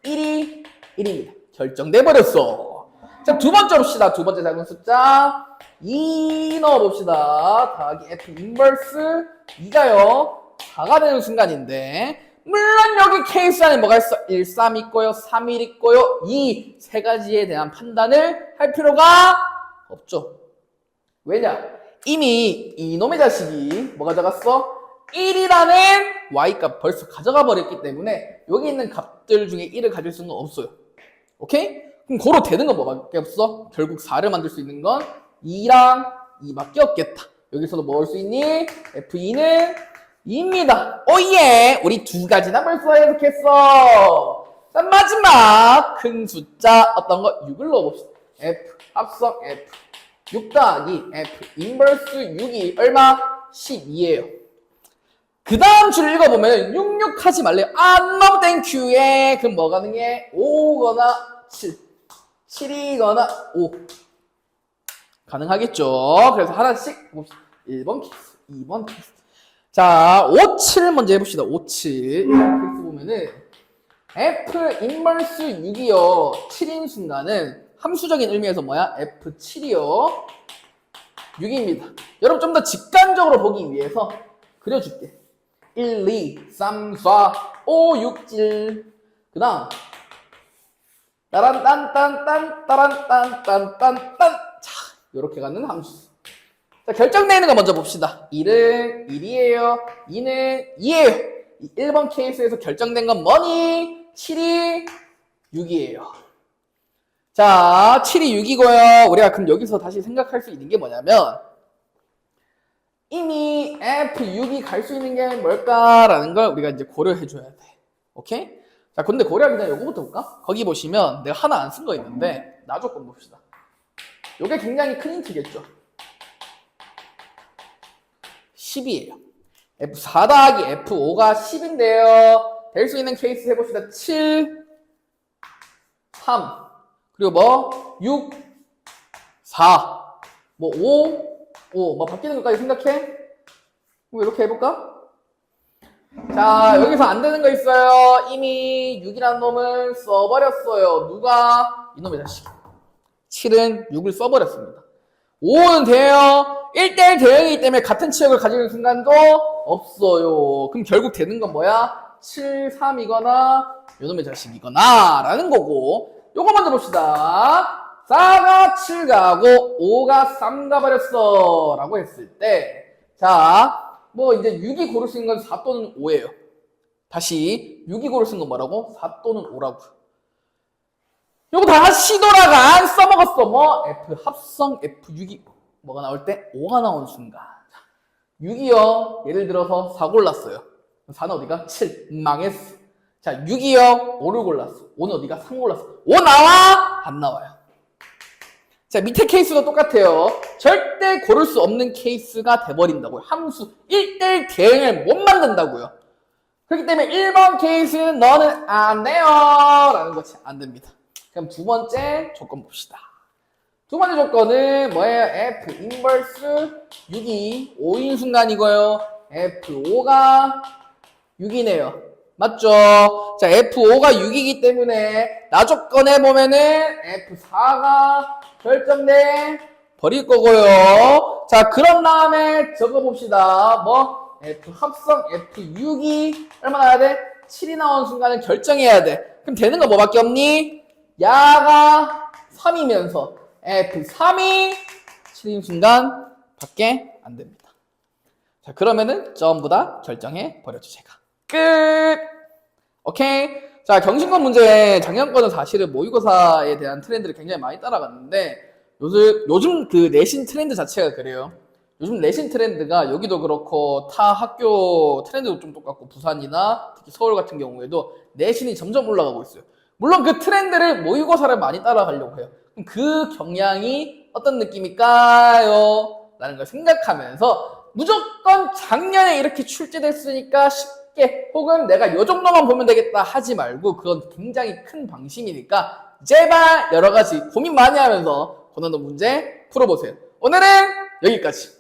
F1이 1입니다. 결정돼 버렸어. 자, 두 번째 봅시다. 두 번째 작은 숫자 2 넣어봅시다. 더하기 F 인버스 2가요 4가 되는 순간인데 물론 여기 케이스 안에 뭐가 있어? 1, 3 있고요 3, 1 있고요 2 세 가지에 대한 판단을 할 필요가 없죠. 왜냐? 이미 이놈의 자식이 뭐가 적었어? 1이라는 y값 벌써 가져가 버렸기 때문에 여기 있는 값들 중에 1을 가질 수는 없어요. 오케이? 그럼 고로 되는 건 뭐밖에 없어? 결국 4를 만들 수 있는 건 2랑 2밖에 없겠다. 여기서도 뭐 올 수 있니? F2는 2입니다. 오예! 우리 두 가지나 벌써 해석했어. 자, 마지막 큰 숫자 어떤 거? 6을 넣어봅시다. F 합성 F 6 더하기 F 인버스 6이 얼마? 12예요. 그 다음 줄 읽어보면 66 하지 말래요. 안 너무 땡큐에 그럼 뭐 가능해? 5거나 7 7이거나 5 가능하겠죠. 그래서 하나씩 봅시다. 1번 케이스 2번 케이스. 자, 5, 7 먼저 해봅시다. 5, 7 1번 케이스 보면은 F 인버스 6이요 7인 순간은 함수적인 의미에서 뭐야? F7이요 6입니다. 여러분 좀 더 직관적으로 보기 위해서 그려줄게. 1, 2, 3, 4, 5, 6, 7. 그 다음 따란딴딴딴 따란딴딴딴딴. 자, 요렇게 가는 함수. 자, 결정되는 거 먼저 봅시다. 1은 1이에요 2는 2예요 1번 케이스에서 결정된 건 뭐니? 7이 6이에요. 자, 7이 6이고요. 우리가 그럼 여기서 다시 생각할 수 있는 게 뭐냐면 이미 F6이 갈 수 있는 게 뭘까라는 걸 우리가 이제 고려해 줘야 돼. 오케이? 자, 근데 고려하기 전에 요거부터 볼까? 거기 보시면 내가 하나 안 쓴 거 있는데 나 조건 봅시다. 요게 굉장히 큰 힌트겠죠? 10이에요. F4 더하기 F5가 10인데요. 될 수 있는 케이스 해봅시다. 7, 3, 그리고 뭐 6, 4, 뭐 5, 뭐 바뀌는 것까지 생각해? 뭐 이렇게 해볼까? 자, 여기서 안 되는 거 있어요. 이미 6이라는 놈을 써버렸어요. 누가? 이놈의 자식. 7은 6을 써버렸습니다. 5는 돼요. 1대1 대응이기 때문에 같은 치역을 가지는 순간도 없어요. 그럼 결국 되는 건 뭐야? 7, 3이거나 이놈의 자식이거나 라는 거고, 요거 먼저 봅시다. 4가 7 가고 5가 3 가버렸어 라고 했을 때, 자, 뭐 이제 6이 고를 수 있는 건 4 또는 5예요. 다시 6이 고를 수 있는 건 뭐라고? 4 또는 5라고. 요거 다시 돌아가. 안 써먹었어. 뭐 F 합성 F6이 뭐가 나올 때? 5가 나오는 순간. 6이요. 예를 들어서 4 골랐어요. 4는 어디가? 7. 망했어. 자, 6이요. 5를 골랐어. 5는 어디가? 3 골랐어. 5 나와? 안 나와요. 자, 밑에 케이스도 똑같아요. 절대 고를 수 없는 케이스가 돼버린다고요. 함수 1대1 대응을 못 만든다고요. 그렇기 때문에 1번 케이스는 너는 안 돼요 라는 것이 안 됩니다. 그럼 두 번째 조건 봅시다. 두 번째 조건은 뭐예요? F 인버스 6이 5인 순간이고요. F5가 6이네요. 맞죠? 자, F5가 6이기 때문에 나 조건에 보면은 F4가 결정돼 버릴 거고요. 자, 그런 다음에 적어봅시다. 뭐 F 합성 F6이 얼마 나와야 돼? 7이 나온 순간을 결정해야 돼. 그럼 되는 거 뭐밖에 없니? 야가 3이면서 F3이 7인 순간 밖에 안 됩니다. 자, 그러면은 전부 다 결정해 버렸죠, 제가. 끝! 오케이? 자, 경신권 문제, 작년 거는 사실은 모의고사에 대한 트렌드를 굉장히 많이 따라갔는데, 요즘 그 내신 트렌드 자체가 그래요. 요즘 내신 트렌드가 여기도 그렇고, 타 학교 트렌드도 좀 똑같고, 부산이나 특히 서울 같은 경우에도 내신이 점점 올라가고 있어요. 물론 그 트렌드를 모의고사를 많이 따라가려고 해요. 그럼 그 경향이 어떤 느낌일까요? 라는 걸 생각하면서 무조건 작년에 이렇게 출제됐으니까 쉽게 혹은 내가 요 정도만 보면 되겠다 하지 말고 그건 굉장히 큰 방심이니까 제발 여러 가지 고민 많이 하면서 고난도 문제 풀어보세요. 오늘은 여기까지.